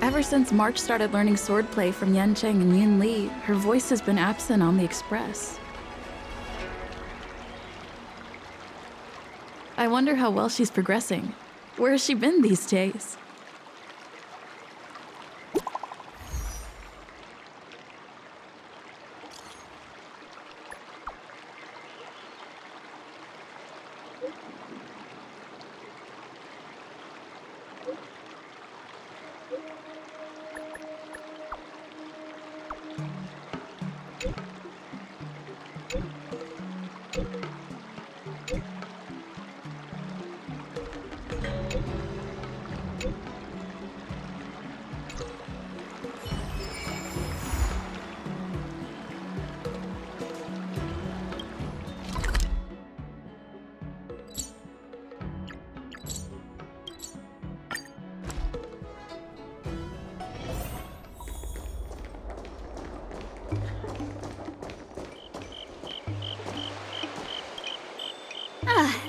Ever since March started learning swordplay from Yancheng and Yunli, her voice has been absent on the express. I wonder how well she's progressing. Where has she been these days?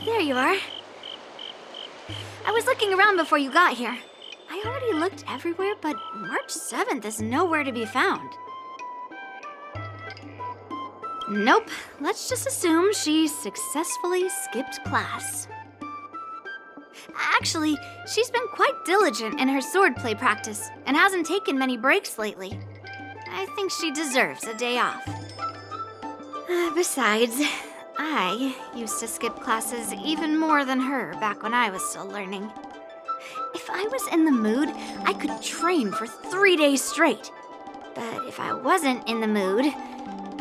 There you are. I was looking around before you got here. I already looked everywhere, but March 7th is nowhere to be found. Nope, let's just assume she successfully skipped class. Actually, she's been quite diligent in her swordplay practice and hasn't taken many breaks lately. I think she deserves a day off. Besides, I used to skip classes even more than her back when I was still learning. If I was in the mood, I could train for 3 days straight. But if I wasn't in the mood,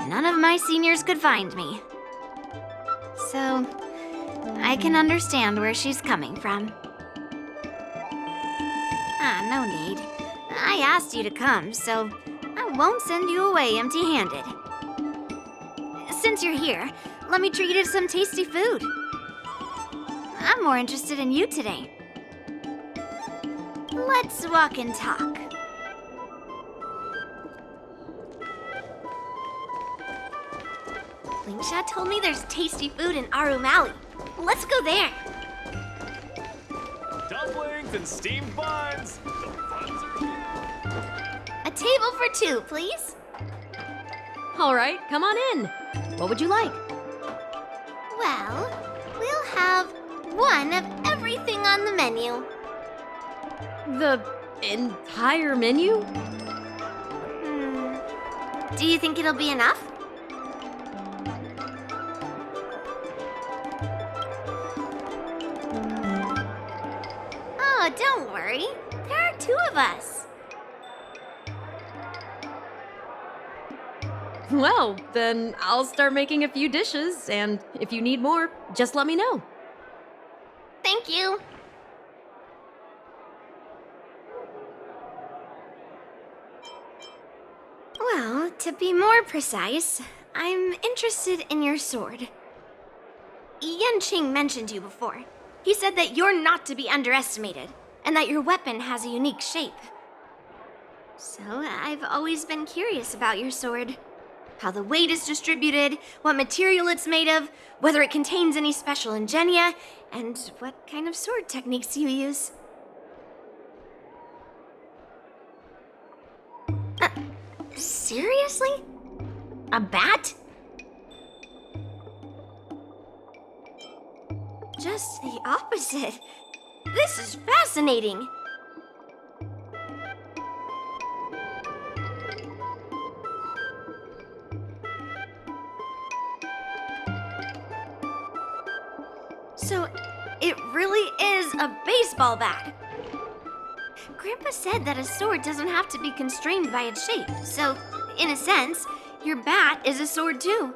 none of my seniors could find me. So, I can understand where she's coming from. No need. I asked you to come, so I won't send you away empty-handed. Since you're here, let me treat you to some tasty food. I'm more interested in you today. Let's walk and talk. Lingsha told me there's tasty food in Arum Alley. Let's go there. Dumplings and steamed buns. The buns are here. A table for two, please. All right, come on in. What would you like? Well, we'll have one of everything on the menu. The entire menu? Do you think it'll be enough? Oh, don't worry. There are two of us. Well, then I'll start making a few dishes, and if you need more, just let me know. Thank you. Well, to be more precise, I'm interested in your sword. Yanqing mentioned you before. He said that you're not to be underestimated, and that your weapon has a unique shape. So I've always been curious about your sword. How the weight is distributed, what material it's made of, whether it contains any special ingenia, and what kind of sword techniques you use. Seriously? A bat? Just the opposite. This is fascinating. So, it really is a baseball bat. Grandpa said that a sword doesn't have to be constrained by its shape, so, in a sense, your bat is a sword too.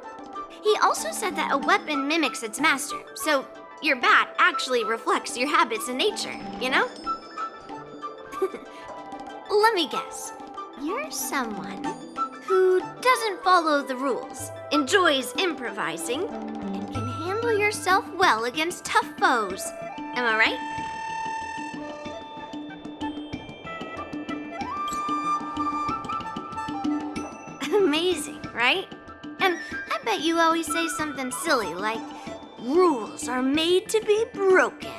He also said that a weapon mimics its master, so your bat actually reflects your habits and nature, you know? Let me guess. You're someone who doesn't follow the rules, enjoys improvising, and can handle yourself well against tough foes. Am I right? Amazing, right? And I bet you always say something silly like, rules are made to be broken.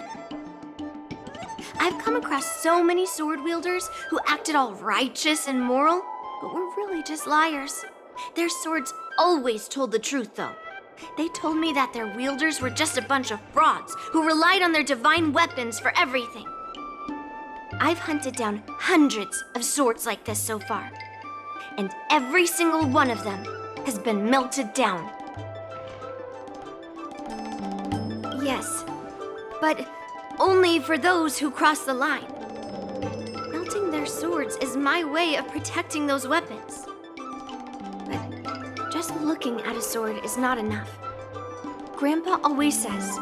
I've come across so many sword wielders who acted all righteous and moral, but were really just liars. Their swords always told the truth, though. They told me that their wielders were just a bunch of frauds who relied on their divine weapons for everything. I've hunted down hundreds of swords like this so far, and every single one of them has been melted down. Yes, but only for those who cross the line. Melting their swords is my way of protecting those weapons. But just looking at a sword is not enough. Grandpa always says,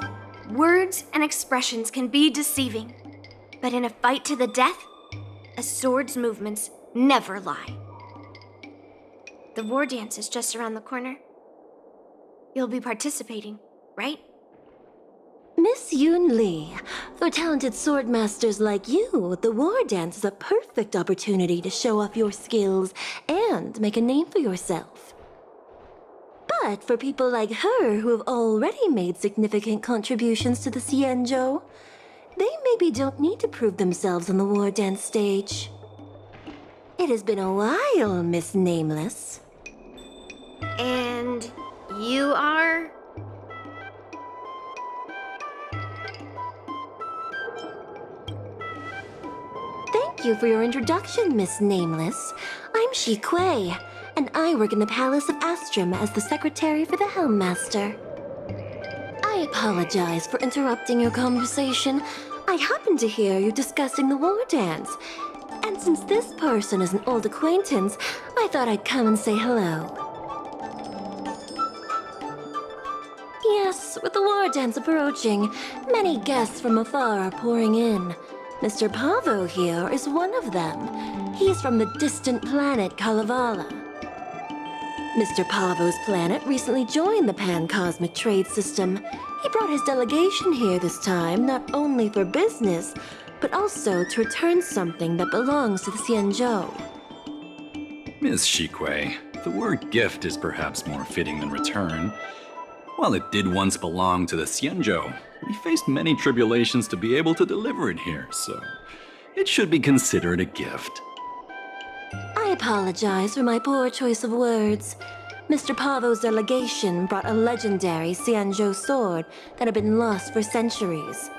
words and expressions can be deceiving, but in a fight to the death, a sword's movements never lie. The war dance is just around the corner. You'll be participating, right? Miss Yunli, for talented sword masters like you, the war dance is a perfect opportunity to show off your skills and make a name for yourself. But for people like her who have already made significant contributions to the Xianzhou, they maybe don't need to prove themselves on the war dance stage. It has been a while, Miss Nameless. And you are? Thank you for your introduction, Miss Nameless. I'm JiaoQiu, and I work in the Palace of Astrum as the secretary for the Helmmaster. I apologize for interrupting your conversation. I happened to hear you discussing the war dance. And since this person is an old acquaintance, I thought I'd come and say hello. Yes, with the war dance approaching, many guests from afar are pouring in. Mr. Pavo here is one of them. He's from the distant planet Kalevala. Mr. Pavo's planet recently joined the Pan-Cosmic Trade System. He brought his delegation here this time, not only for business, but also to return something that belongs to the Xianzhou. Miss JiaoQiu, the word gift is perhaps more fitting than return. While it did once belong to the Xianzhou, we faced many tribulations to be able to deliver it here, so it should be considered a gift. I apologize for my poor choice of words. Mr. Pavo's delegation brought a legendary Xianzhou sword that had been lost for centuries.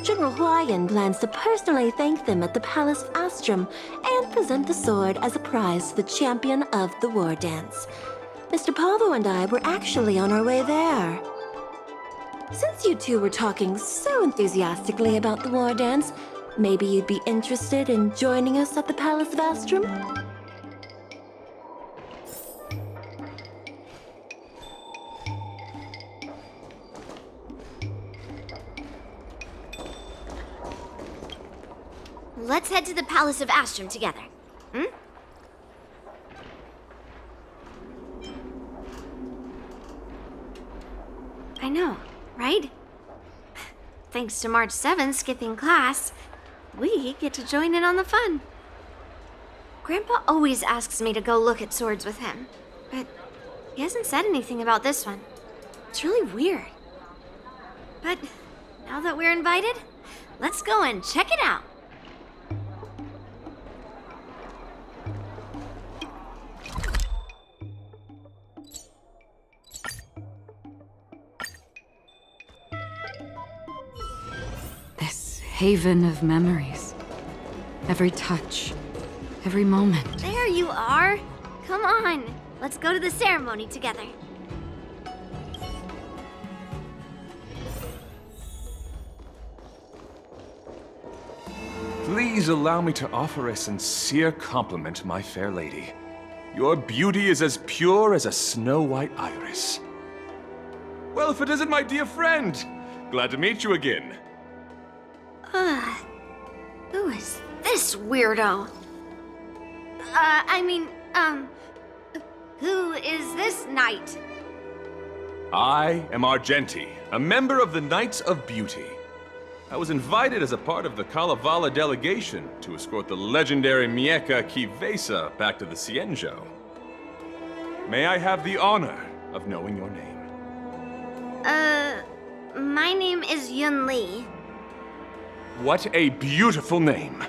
General Huaiyan plans to personally thank them at the Palace of Astrum and present the sword as a prize to the champion of the war dance. Mr. Pavo and I were actually on our way there. Since you two were talking so enthusiastically about the war dance, maybe you'd be interested in joining us at the Palace of Astrum? Let's head to the Palace of Astrum together. I know, right? Thanks to March 7th skipping class, we get to join in on the fun. Grandpa always asks me to go look at swords with him, but he hasn't said anything about this one. It's really weird. But now that we're invited, let's go and check it out. Haven of memories. Every touch, every moment. There you are. Come on, let's go to the ceremony together. Please allow me to offer a sincere compliment, my fair lady. Your beauty is as pure as a snow-white iris. Well, if it isn't my dear friend, glad to meet you again. Who is this weirdo? Who is this knight? I am Argenti, a member of the Knights of Beauty. I was invited as a part of the Kalevala delegation to escort the legendary Mieka Kivesa back to the Xianzhou. May I have the honor of knowing your name? My name is Yunli. What a beautiful name.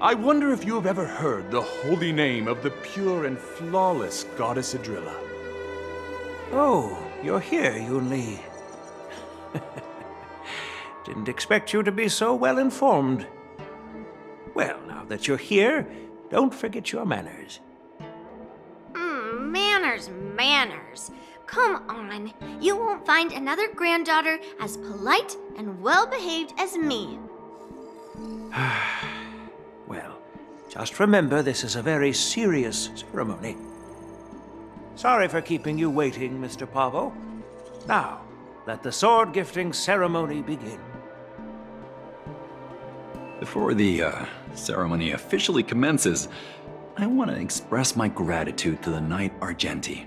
I wonder if you have ever heard the holy name of the pure and flawless goddess Adrilla. Oh, you're here, Yunli. Didn't expect you to be so well informed. Well, now that you're here, don't forget your manners. Manners. Come on. You won't find another granddaughter as polite and well-behaved as me. Well, just remember this is a very serious ceremony. Sorry for keeping you waiting, Mr. Pavo. Now, let the sword gifting ceremony begin. Before the ceremony officially commences, I want to express my gratitude to the Knight Argenti.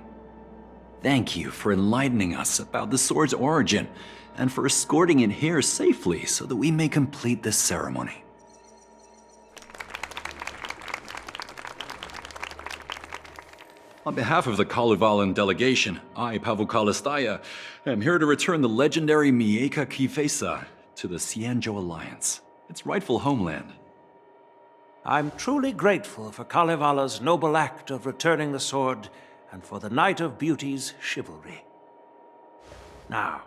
Thank you for enlightening us about the sword's origin and for escorting it here safely so that we may complete this ceremony. On behalf of the Kalevalan delegation, I, Pavel Kalistaya, am here to return the legendary Mieka Kifesa to the Xianzhou Alliance, its rightful homeland. I'm truly grateful for Kalevala's noble act of returning the sword and for the Knight of Beauty's chivalry. Now,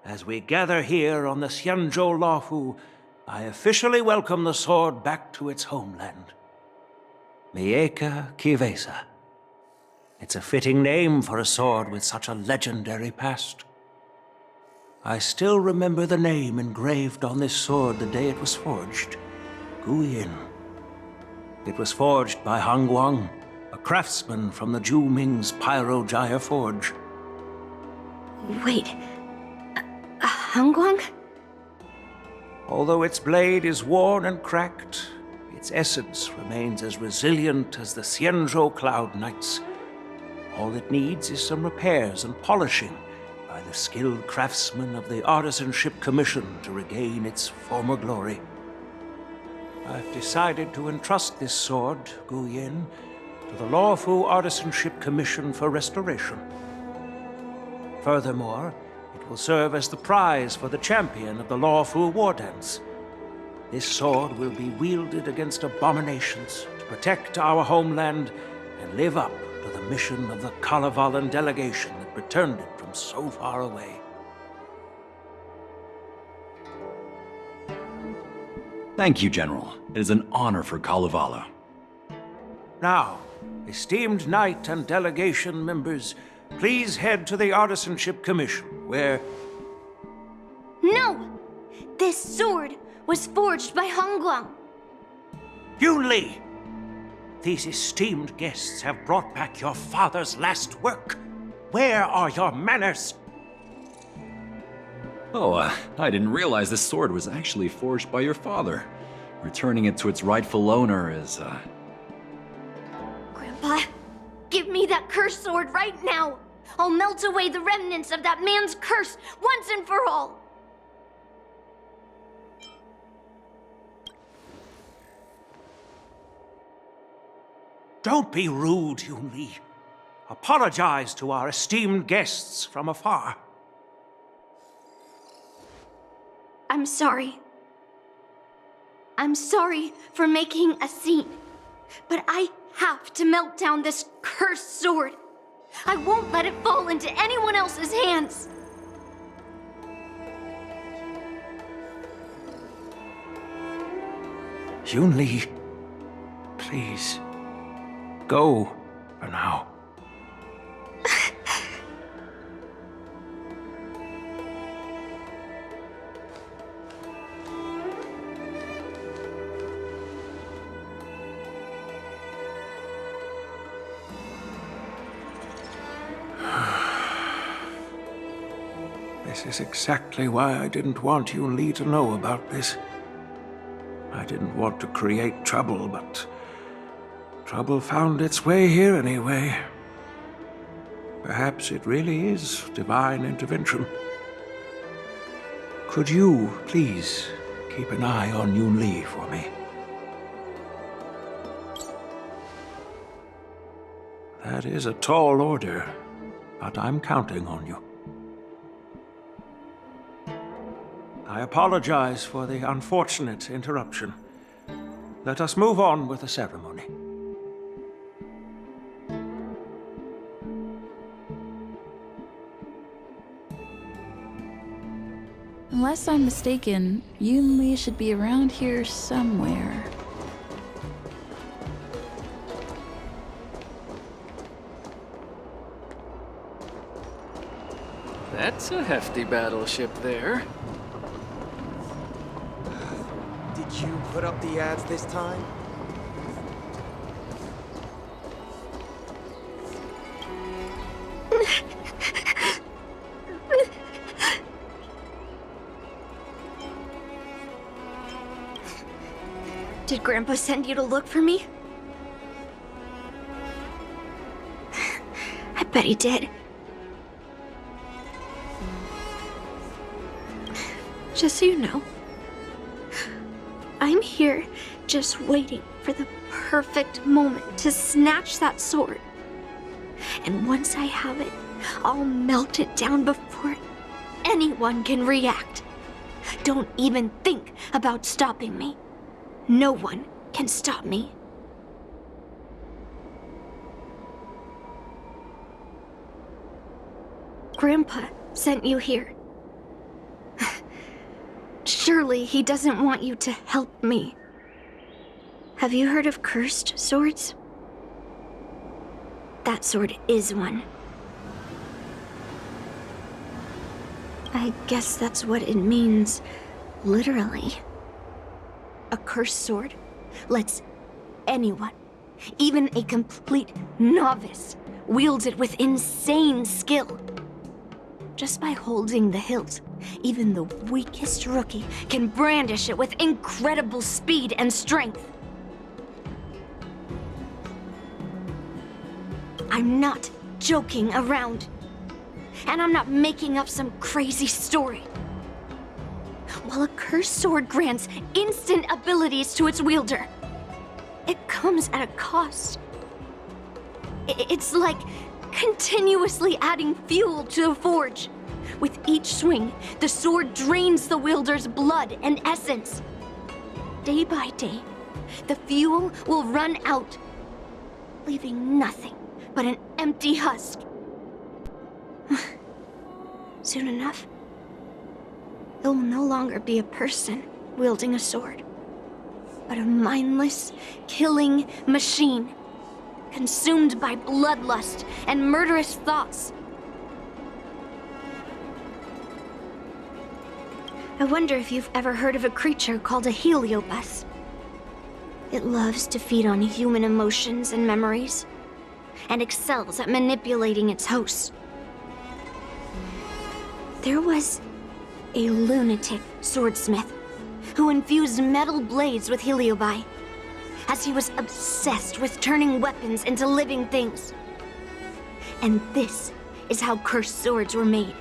as we gather here on the Xianzhou Luofu, I officially welcome the sword back to its homeland. Mieka Kifesa. It's a fitting name for a sword with such a legendary past. I still remember the name engraved on this sword the day it was forged. Huaiyan. It was forged by Hangguang, a craftsman from the Zhu Ming's Pyro Jaya Forge. Wait. Hangguang? Although its blade is worn and cracked, its essence remains as resilient as the Xianzhou Cloud Knights. All it needs is some repairs and polishing by the skilled craftsmen of the Artisanship Commission to regain its former glory. I've decided to entrust this sword, Huaiyan, to the Luofu Artisanship Commission for restoration. Furthermore, it will serve as the prize for the champion of the Luofu War Dance. This sword will be wielded against abominations to protect our homeland and live up to the mission of the Kalevalan delegation that returned it from so far away. Thank you, General. It is an honor for Kalevala. Now, esteemed Knight and delegation members, please head to the Artisanship Commission, where... No! This sword was forged by Hangguang. Yunli! These esteemed guests have brought back your father's last work. Where are your manners? Oh, I didn't realize this sword was actually forged by your father. Returning it to its rightful owner is, Grandpa, give me that cursed sword right now! I'll melt away the remnants of that man's curse once and for all! Don't be rude, Yunli. Apologize to our esteemed guests from afar. I'm sorry. I'm sorry for making a scene, but I have to melt down this cursed sword. I won't let it fall into anyone else's hands. Yunli, please, go for now. This is exactly why I didn't want Yunli to know about this. I didn't want to create trouble, but trouble found its way here anyway. Perhaps it really is divine intervention. Could you, please, keep an eye on Yunli for me? That is a tall order, but I'm counting on you. I apologize for the unfortunate interruption. Let us move on with the ceremony. Unless I'm mistaken, Yunli should be around here somewhere. That's a hefty battleship there. Did you put up the ads this time? Did Grandpa send you to look for me? I bet he did. Just so you know, I'm here just waiting for the perfect moment to snatch that sword. And once I have it, I'll melt it down before anyone can react. Don't even think about stopping me. No one can stop me. Grandpa sent you here. Surely he doesn't want you to help me. Have you heard of cursed swords? That sword is one. I guess that's what it means, literally. A cursed sword lets anyone, even a complete novice, wield it with insane skill. Just by holding the hilt, even the weakest rookie can brandish it with incredible speed and strength. I'm not joking around. And I'm not making up some crazy story. While a cursed sword grants instant abilities to its wielder, it comes at a cost. It's like continuously adding fuel to the forge. With each swing, the sword drains the wielder's blood and essence. Day by day, the fuel will run out, leaving nothing but an empty husk. Soon enough, it will no longer be a person wielding a sword, but a mindless, killing machine, consumed by bloodlust and murderous thoughts. I wonder if you've ever heard of a creature called a heliobus. It loves to feed on human emotions and memories, and excels at manipulating its host. There was a lunatic swordsmith who infused metal blades with heliobi, as he was obsessed with turning weapons into living things. And this is how cursed swords were made.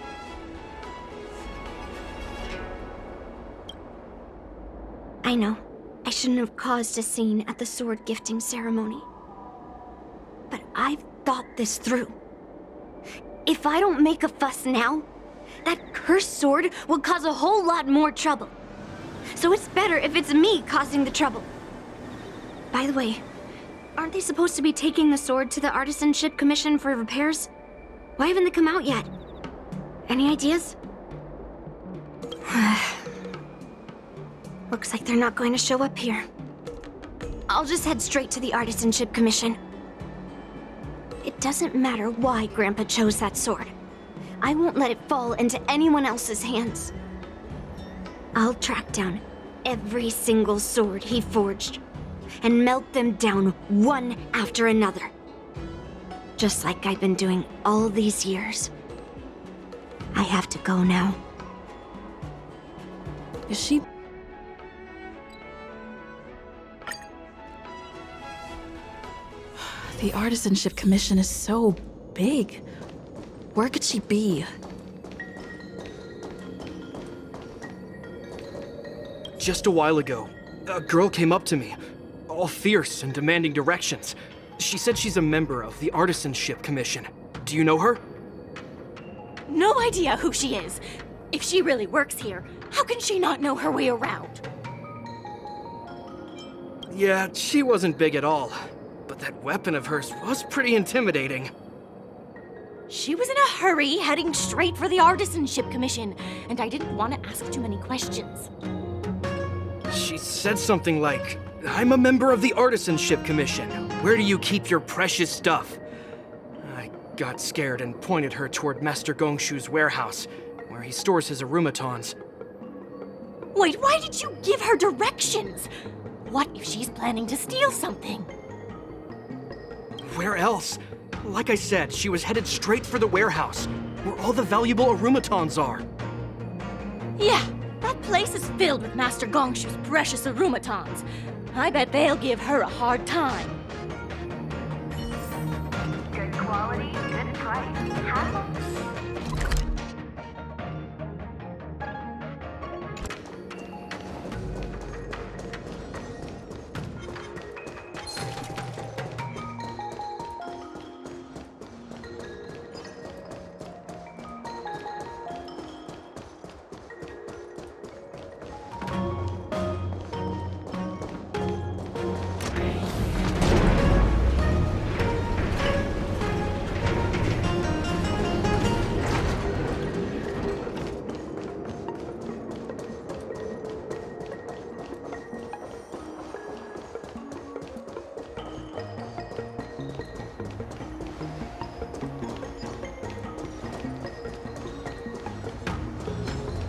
I know, I shouldn't have caused a scene at the sword gifting ceremony. But I've thought this through. If I don't make a fuss now, that cursed sword will cause a whole lot more trouble. So it's better if it's me causing the trouble. By the way, aren't they supposed to be taking the sword to the Artisanship Commission for repairs? Why haven't they come out yet? Any ideas? Looks like they're not going to show up here. I'll just head straight to the Artisanship Commission. It doesn't matter why Grandpa chose that sword. I won't let it fall into anyone else's hands. I'll track down every single sword he forged and melt them down one after another. Just like I've been doing all these years. I have to go now. Is she... The Artisanship Commission is so big. Where could she be? Just a while ago, a girl came up to me, all fierce and demanding directions. She said she's a member of the Artisanship Commission. Do you know her? No idea who she is. If she really works here, how can she not know her way around? Yeah, she wasn't big at all. But that weapon of hers was pretty intimidating. She was in a hurry, heading straight for the Artisanship Commission, and I didn't want to ask too many questions. She said something like, "I'm a member of the Artisanship Commission. Where do you keep your precious stuff?" I got scared and pointed her toward Master Gongshu's warehouse, where he stores his arumatons. Wait, why did you give her directions? What if she's planning to steal something? Where else? Like I said, she was headed straight for the warehouse, where all the valuable arumatons are. Yeah, that place is filled with Master Gongshu's precious arumatons. I bet they'll give her a hard time. Good quality, good price.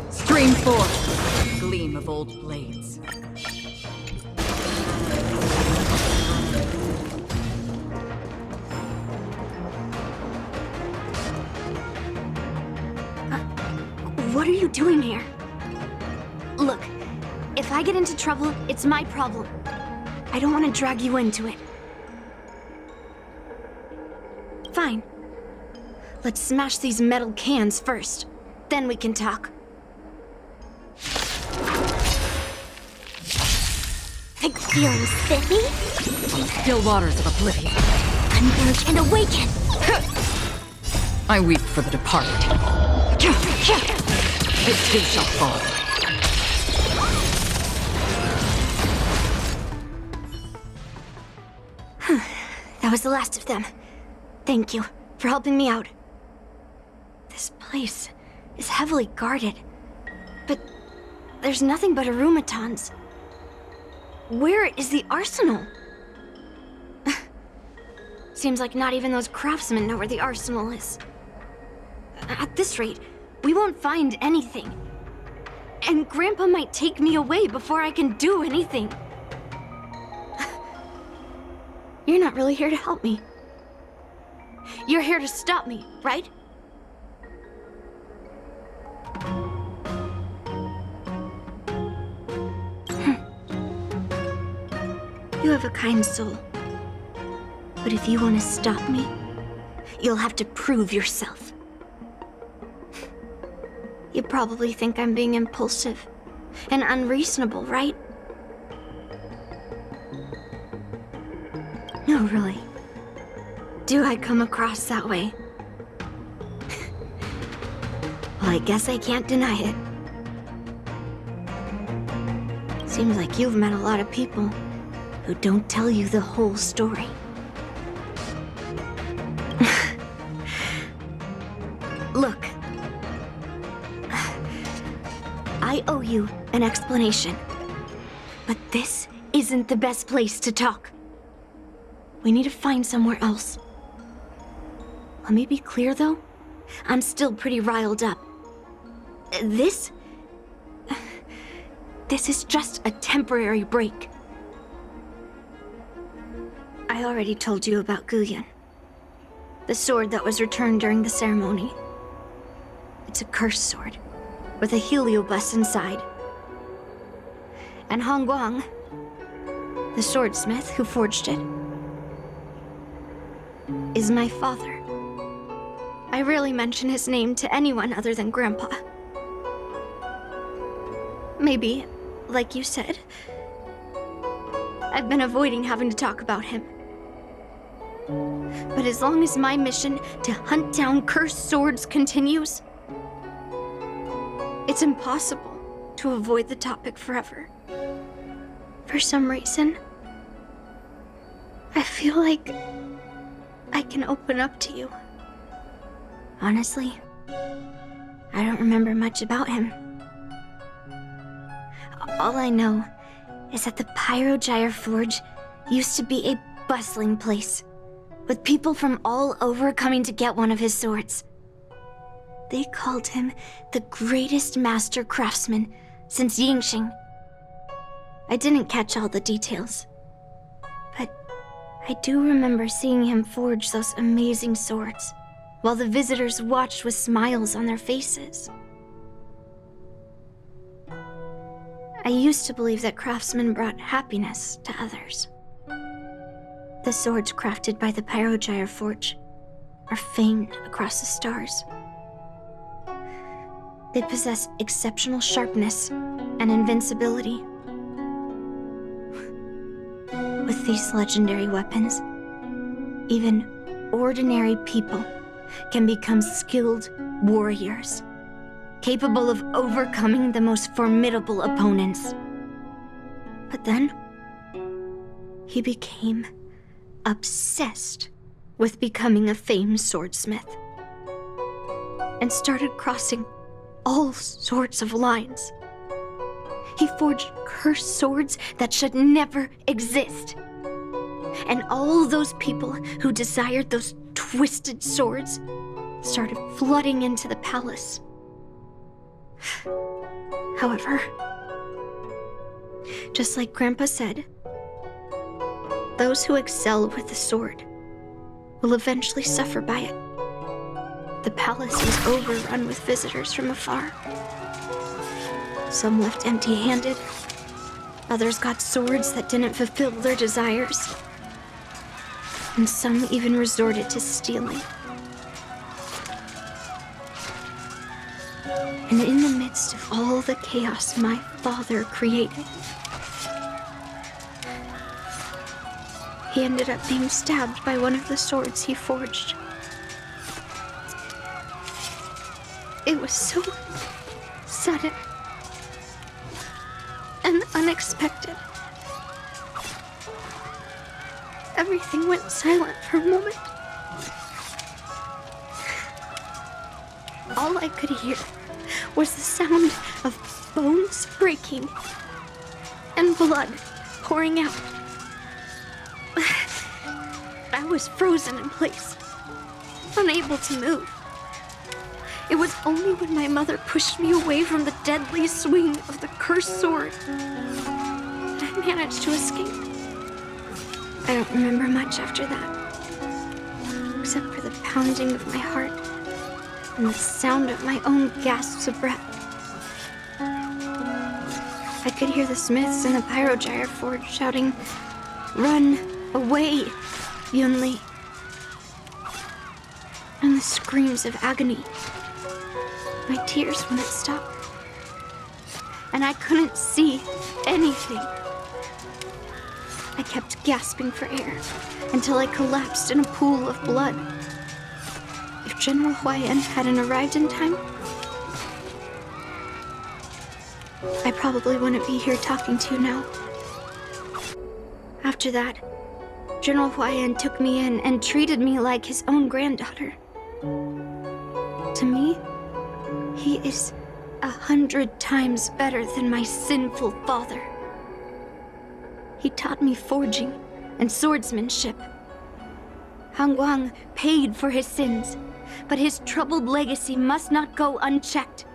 Stream forth, gleam of old blades. What are you doing here? Look, if I get into trouble, it's my problem. I don't want to drag you into it. Fine. Let's smash these metal cans first. Then we can talk. Think feeling spiffy? Still waters of oblivion. Converge and awaken! I weep for the departed. It too shall fall. That was the last of them. Thank you for helping me out. This place is heavily guarded, but there's nothing but arumatons. Where is the arsenal? Seems like not even those craftsmen know where the arsenal is. At this rate, we won't find anything. And Grandpa might take me away before I can do anything. You're not really here to help me. You're here to stop me, right? You have a kind soul. But if you want to stop me, you'll have to prove yourself. You probably think I'm being impulsive and unreasonable, right? No, really. Do I come across that way? Well, I guess I can't deny it. Seems like you've met a lot of people who don't tell you the whole story. Look. I owe you an explanation. But this isn't the best place to talk. We need to find somewhere else. Let me be clear, though. I'm still pretty riled up. This is just a temporary break. I already told you about Guyan. The sword that was returned during the ceremony. It's a cursed sword, with a heliobus inside. And Hongguang, the swordsmith who forged it, is my father. I rarely mention his name to anyone other than Grandpa. Maybe, like you said, I've been avoiding having to talk about him. But as long as my mission to hunt down cursed swords continues, It's impossible to avoid the topic forever. For some reason, I feel like I can open up to you. Honestly, I don't remember much about him. All I know is that the Pyrogyre Forge used to be a bustling place, with people from all over coming to get one of his swords. They called him the greatest master craftsman since Yingxing. I didn't catch all the details, but I do remember seeing him forge those amazing swords, while the visitors watched with smiles on their faces. I used to believe that craftsmen brought happiness to others. The swords crafted by the Pyrogyre Forge are famed across the stars. They possess exceptional sharpness and invincibility. With these legendary weapons, even ordinary people can become skilled warriors, capable of overcoming the most formidable opponents. But then, he became obsessed with becoming a famed swordsmith, and started crossing all sorts of lines. He forged cursed swords that should never exist. And all those people who desired those twisted swords started flooding into the palace. However, just like Grandpa said, those who excel with the sword will eventually suffer by it. The palace was overrun with visitors from afar. Some left empty-handed. Others got swords that didn't fulfill their desires. And some even resorted to stealing. And in the midst of all the chaos my father created, he ended up being stabbed by one of the swords he forged. It was so sudden and unexpected. Everything went silent for a moment. All I could hear was the sound of bones breaking and blood pouring out. I was frozen in place, unable to move. It was only when my mother pushed me away from the deadly swing of the cursed sword that I managed to escape. I don't remember much after that, except for the pounding of my heart and the sound of my own gasps of breath. I could hear the smiths in the Pyrogyre Forge shouting, "Run away, Yunli!" and the screams of agony. My tears wouldn't stop, and I couldn't see anything. I kept gasping for air until I collapsed in a pool of blood. If General Huaiyan hadn't arrived in time, I probably wouldn't be here talking to you now. After that, General Huaiyan took me in and treated me like his own granddaughter. To me, he is 100 times better than my sinful father. He taught me forging and swordsmanship. Han Guang paid for his sins, but his troubled legacy must not go unchecked.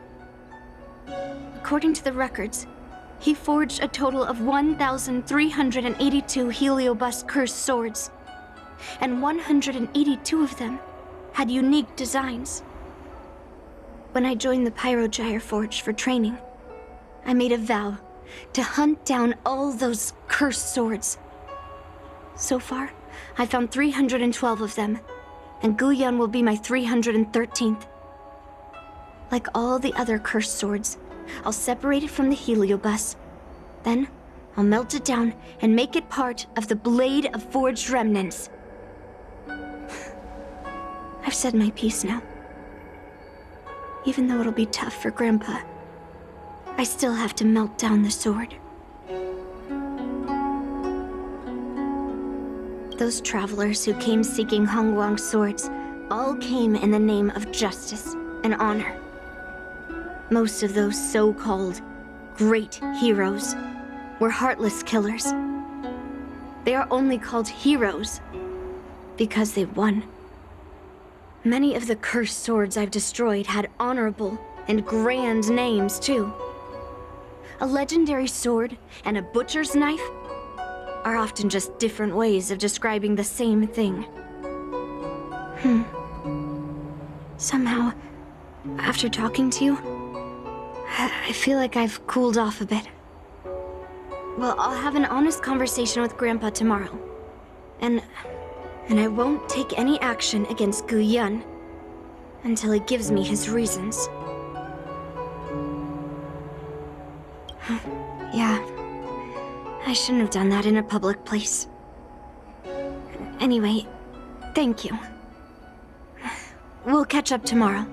According to the records, he forged a total of 1,382 Heliobus cursed swords, and 182 of them had unique designs. When I joined the Pyrogyre Forge for training, I made a vow to hunt down all those cursed swords. So far, I found 312 of them, and Guyan will be my 313th. Like all the other cursed swords, I'll separate it from the Heliobus. Then, I'll melt it down and make it part of the Blade of Forged Remnants. I've said my piece now. Even though it'll be tough for Grandpa I still have to melt down the sword. Those travelers who came seeking Hongguang's swords all came in the name of justice and honor. Most of those so-called great heroes were heartless killers. They are only called heroes because they won. Many of the cursed swords I've destroyed had honorable and grand names, too. A legendary sword and a butcher's knife are often just different ways of describing the same thing. Somehow, after talking to you, I feel like I've cooled off a bit. Well, I'll have an honest conversation with Grandpa tomorrow. And I won't take any action against Huaiyan until he gives me his reasons. Yeah, I shouldn't have done that in a public place. Anyway, thank you. We'll catch up tomorrow.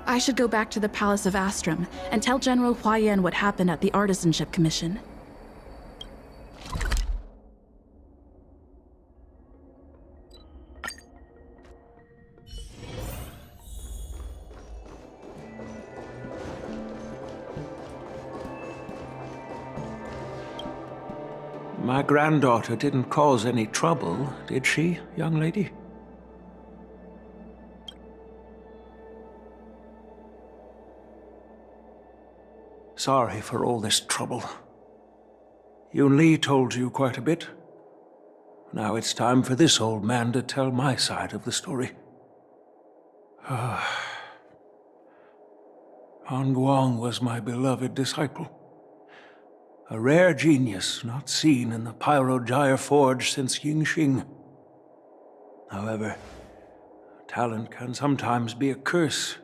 I should go back to the Palace of Astrum and tell General Huaiyan what happened at the Artisanship Commission. My granddaughter didn't cause any trouble, did she, young lady? Sorry for all this trouble. Yunli told you quite a bit. Now it's time for this old man to tell my side of the story. Hongguang was my beloved disciple. A rare genius not seen in the Pyrogyre Forge since Yingxing. However, talent can sometimes be a curse.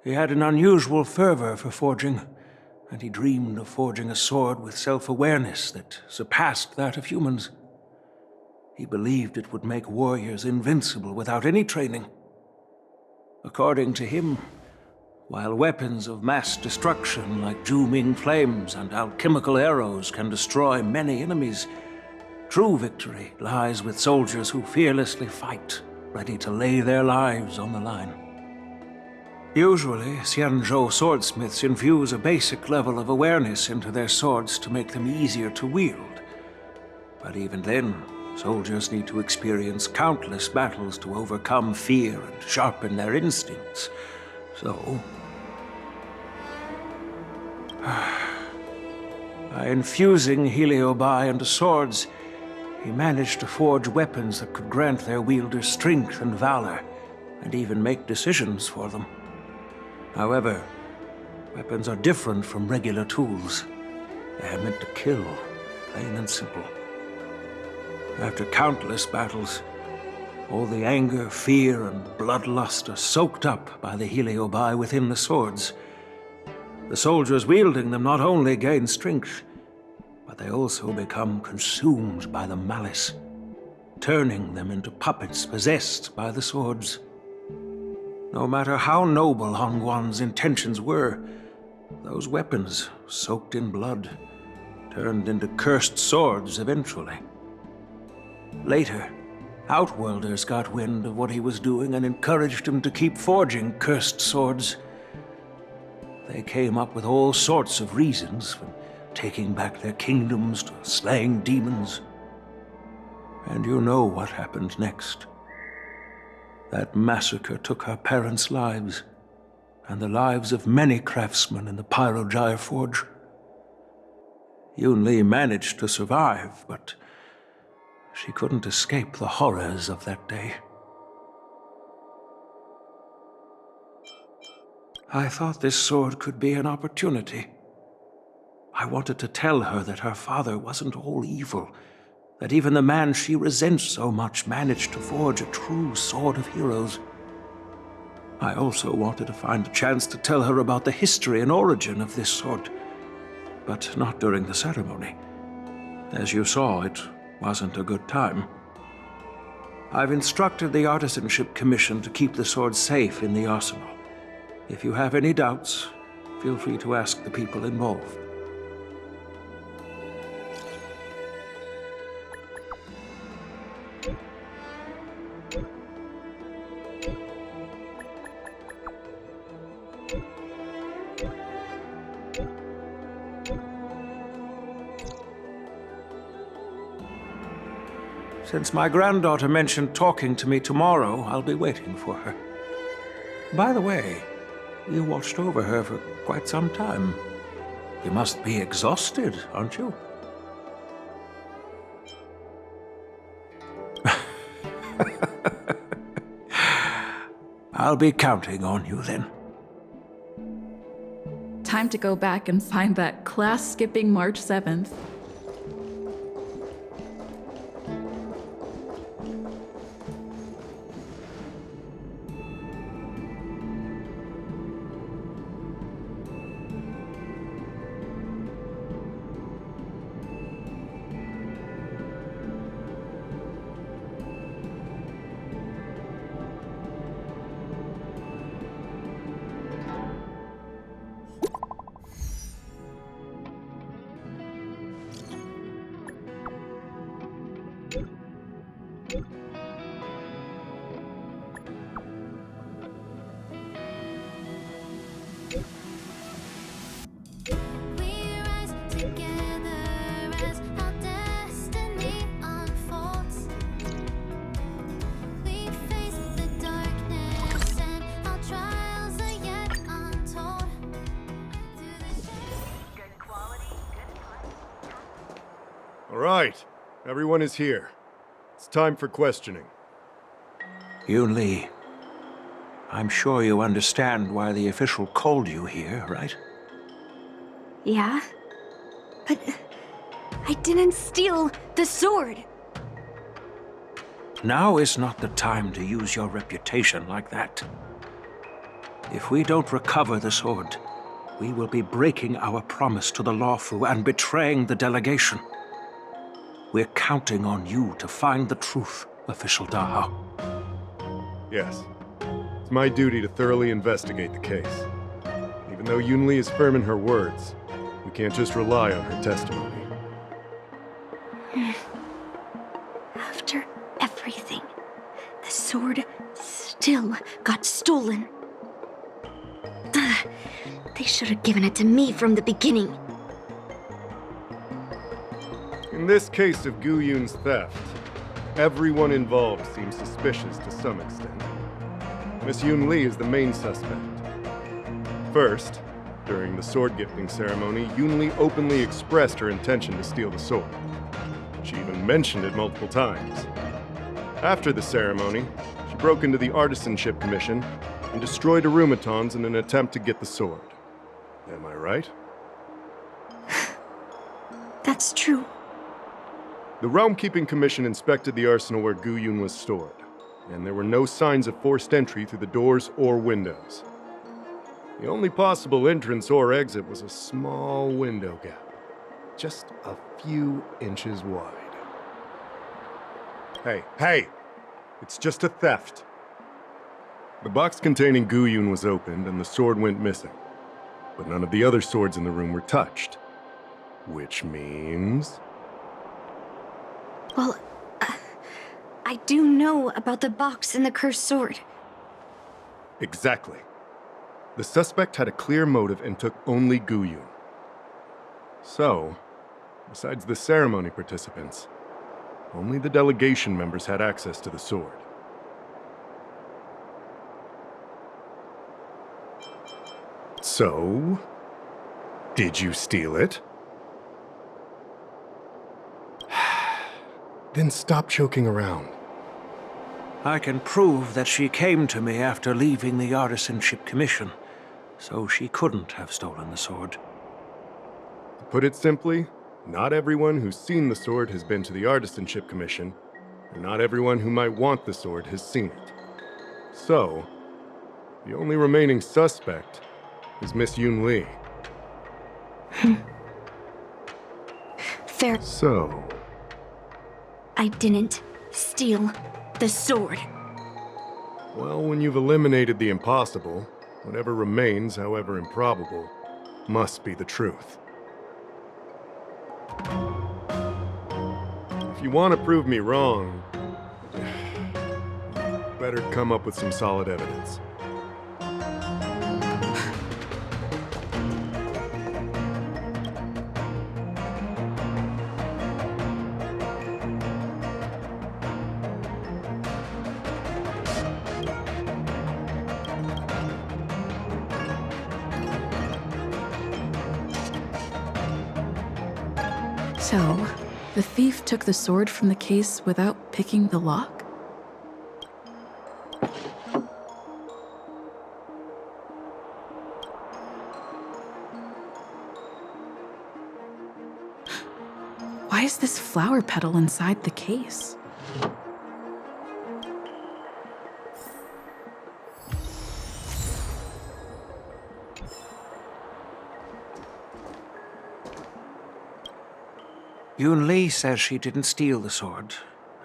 He had an unusual fervor for forging, and he dreamed of forging a sword with self-awareness that surpassed that of humans. He believed it would make warriors invincible without any training. According to him, while weapons of mass destruction like Zhuming flames and alchemical arrows can destroy many enemies, true victory lies with soldiers who fearlessly fight, ready to lay their lives on the line. Usually, Xianzhou swordsmiths infuse a basic level of awareness into their swords to make them easier to wield. But even then, soldiers need to experience countless battles to overcome fear and sharpen their instincts. So, by infusing Heliobi into swords, he managed to forge weapons that could grant their wielders strength and valor, and even make decisions for them. However, weapons are different from regular tools. They are meant to kill, plain and simple. After countless battles, all the anger, fear, and bloodlust are soaked up by the Heliobi within the swords. The soldiers wielding them not only gain strength, but they also become consumed by the malice, turning them into puppets possessed by the swords. No matter how noble Hongguang's intentions were, those weapons, soaked in blood, turned into cursed swords eventually. Later, Outworlders got wind of what he was doing and encouraged him to keep forging cursed swords. They came up with all sorts of reasons, from taking back their kingdoms to slaying demons. And you know what happened next. That massacre took her parents' lives, and the lives of many craftsmen in the Pyrogyre Forge. Yunli managed to survive, but she couldn't escape the horrors of that day. I thought this sword could be an opportunity. I wanted to tell her that her father wasn't all evil, that even the man she resents so much managed to forge a true sword of heroes. I also wanted to find a chance to tell her about the history and origin of this sword, but not during the ceremony. As you saw, it wasn't a good time. I've instructed the Artisanship Commission to keep the sword safe in the arsenal. If you have any doubts, feel free to ask the people involved. Since my granddaughter mentioned talking to me tomorrow, I'll be waiting for her. By the way, you watched over her for quite some time. You must be exhausted, aren't you? I'll be counting on you then. Time to go back and find that class-skipping March 7th. All right, everyone is here. It's time for questioning. Yunli, I'm sure you understand why the official called you here, right? Yeah? But I didn't steal the sword. Now is not the time to use your reputation like that. If we don't recover the sword, we will be breaking our promise to the Lawfu and betraying the delegation. We're counting on you to find the truth, Official Dahao. Yes. It's my duty to thoroughly investigate the case. Even though Yunli is firm in her words, we can't just rely on her testimony. After everything, the sword still got stolen. Ugh, they should have given it to me from the beginning. In this case of Gu Yun's theft, everyone involved seems suspicious to some extent. Miss Yunli is the main suspect. First, during the sword gifting ceremony, Yunli openly expressed her intention to steal the sword. She even mentioned it multiple times. After the ceremony, she broke into the Artisanship Commission and destroyed arumatons in an attempt to get the sword. Am I right? That's true. The Realm Keeping Commission inspected the arsenal where Gu Yun was stored, and there were no signs of forced entry through the doors or windows. The only possible entrance or exit was a small window gap, just a few inches wide. Hey! It's just a theft. The box containing Gu Yun was opened and the sword went missing, but none of the other swords in the room were touched. Which means... Well, I do know about the box and the cursed sword. Exactly. The suspect had a clear motive and took only Gu Yun. So, besides the ceremony participants, only the delegation members had access to the sword. So, did you steal it? Then stop joking around. I can prove that she came to me after leaving the Artisanship Commission, so she couldn't have stolen the sword. To put it simply, not everyone who's seen the sword has been to the Artisanship Commission, and not everyone who might want the sword has seen it. So, the only remaining suspect is Miss Yunli. Fair. So... I didn't steal the sword. Well, when you've eliminated the impossible, Whatever remains, however improbable, must be the truth. If you want to prove me wrong, better come up with some solid evidence. So, the thief took the sword from the case without picking the lock? Why is this flower petal inside the case? Yunli says she didn't steal the sword,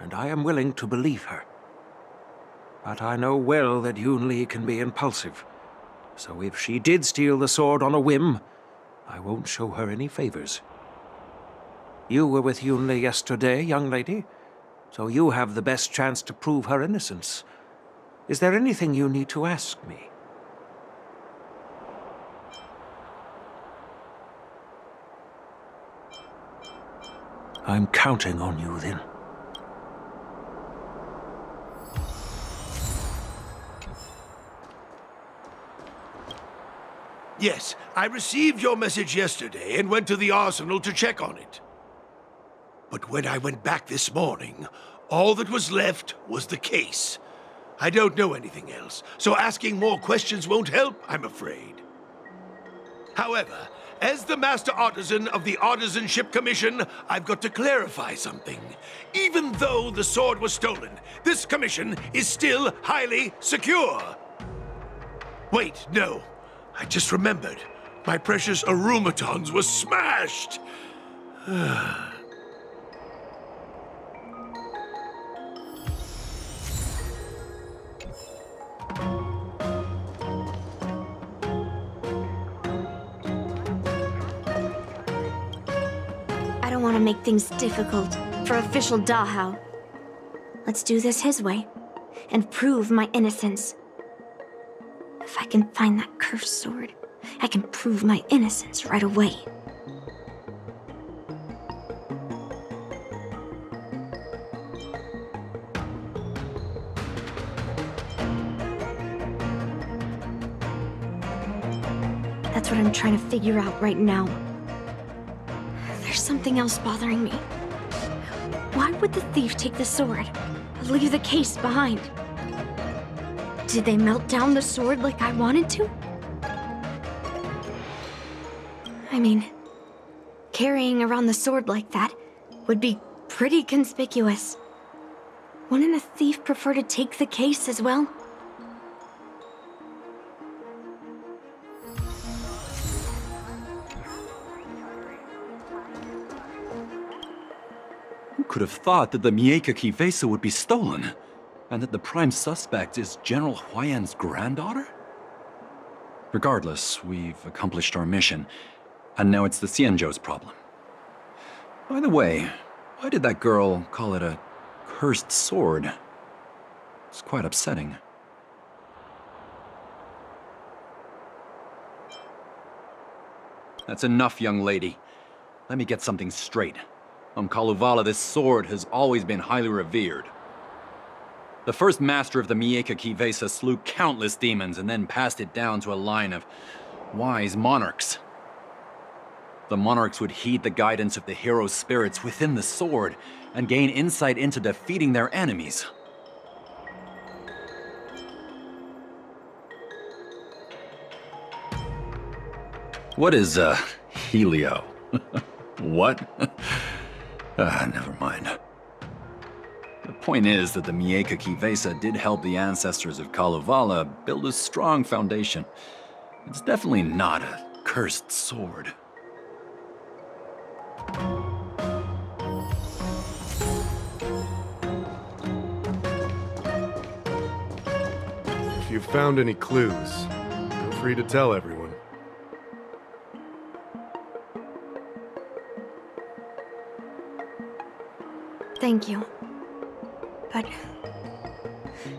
and I am willing to believe her. But I know well that Yunli can be impulsive, so if she did steal the sword on a whim, I won't show her any favors. You were with Yunli yesterday, young lady, so you have the best chance to prove her innocence. Is there anything you need to ask me? I'm counting on you, then. Yes, I received your message yesterday and went to the arsenal to check on it. But when I went back this morning, all that was left was the case. I don't know anything else, so asking more questions won't help, I'm afraid. However, as the Master Artisan of the Artisanship Commission, I've got to clarify something. Even though the sword was stolen, this commission is still highly secure. Wait, no. I just remembered. My precious aromatons were smashed. I don't want to make things difficult for official Dahao. Let's do this his way and prove my innocence. If I can find that cursed sword, I can prove my innocence right away. That's what I'm trying to figure out right now. There's something else bothering me. Why would the thief take the sword, leave the case behind? Did they melt down the sword like I wanted to? I mean, carrying around the sword like that would be pretty conspicuous. Wouldn't a thief prefer to take the case as well? Who could have thought that the Mieka Vesa would be stolen? And that the prime suspect is General Huaiyan's granddaughter? Regardless, we've accomplished our mission, and now it's the Xianzhou's problem. By the way, why did that girl call it a cursed sword? It's quite upsetting. That's enough, young lady. Let me get something straight. On Kalevala, this sword has always been highly revered. The first master of the Mieka Vesa slew countless demons and then passed it down to a line of wise monarchs. The monarchs would heed the guidance of the hero spirits within the sword and gain insight into defeating their enemies. What is, Helio? What? Never mind. The point is that the Mieka Vesa did help the ancestors of Kalevala build a strong foundation. It's definitely not a cursed sword. If you've found any clues, feel free to tell everyone. Thank you. But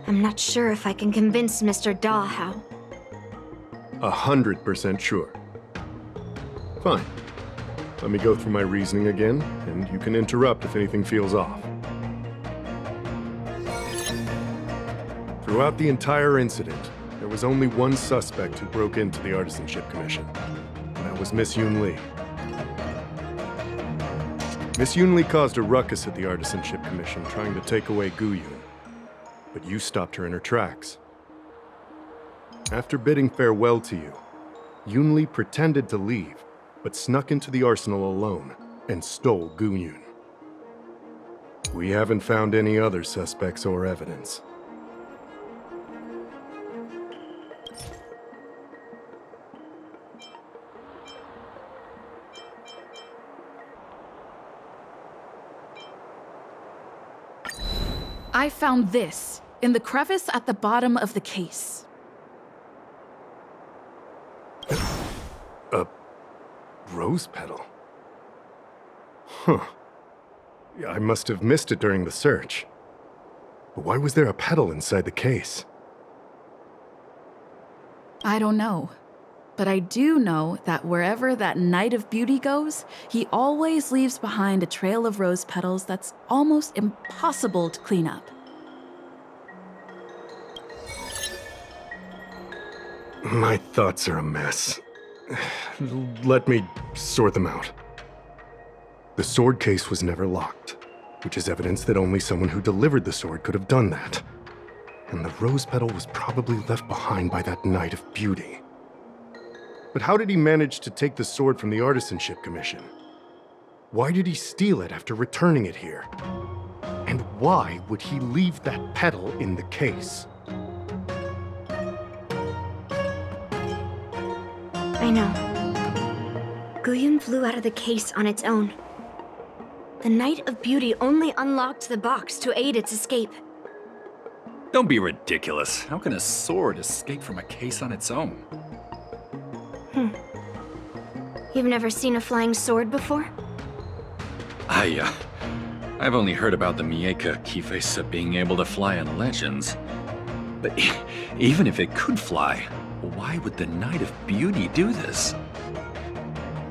I'm not sure if I can convince Mr. Da how. 100% sure. Fine. Let me go through my reasoning again, and you can interrupt if anything feels off. Throughout the entire incident, there was only one suspect who broke into the Artisanship Commission, and that was Miss Yunli. Miss Yunli caused a ruckus at the Artisanship Commission trying to take away Guiyun, but you stopped her in her tracks. After bidding farewell to you, Yunli pretended to leave, but snuck into the arsenal alone and stole Guiyun. We haven't found any other suspects or evidence. I found this in the crevice at the bottom of the case. A rose petal? Huh. I must have missed it during the search. But why was there a petal inside the case? I don't know. But I do know that wherever that Knight of Beauty goes, he always leaves behind a trail of rose petals that's almost impossible to clean up. My thoughts are a mess. Let me sort them out. The sword case was never locked, which is evidence that only someone who delivered the sword could have done that. And the rose petal was probably left behind by that Knight of Beauty. But how did he manage to take the sword from the Artisanship Commission? Why did he steal it after returning it here? And why would he leave that petal in the case? I know. Guiyun flew out of the case on its own. The Knight of Beauty only unlocked the box to aid its escape. Don't be ridiculous. How can a sword escape from a case on its own? You've never seen a flying sword before? I've only heard about the Mieka Kifesa being able to fly in legends. But even if it could fly, why would the Knight of Beauty do this?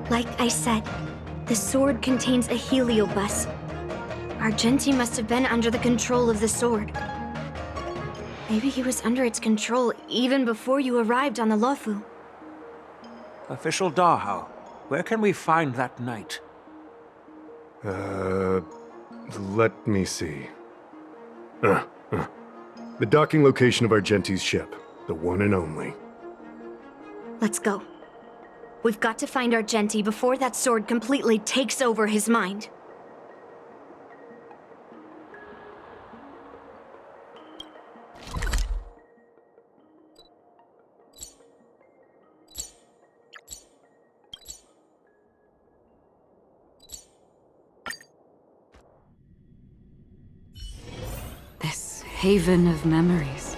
Like I said, the sword contains a heliobus. Argenti must have been under the control of the sword. Maybe he was under its control even before you arrived on the Luofu. Official Dahao, where can we find that knight? Let me see. The docking location of Argenti's ship, the one and only. Let's go. We've got to find Argenti before that sword completely takes over his mind. This haven of memories.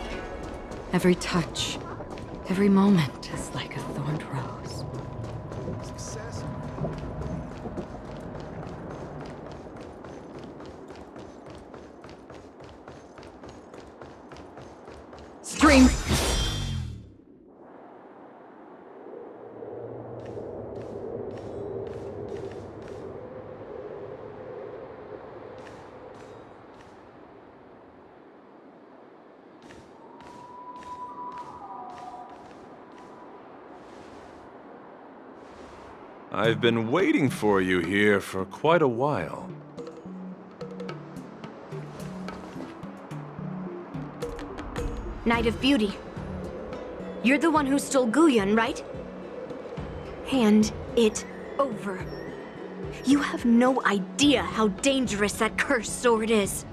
Every touch, every moment is like a thorned rose. Stream! I've been waiting for you here for quite a while. Knight of Beauty. You're the one who stole Guiyun, right? Hand it over. You have no idea how dangerous that cursed sword is.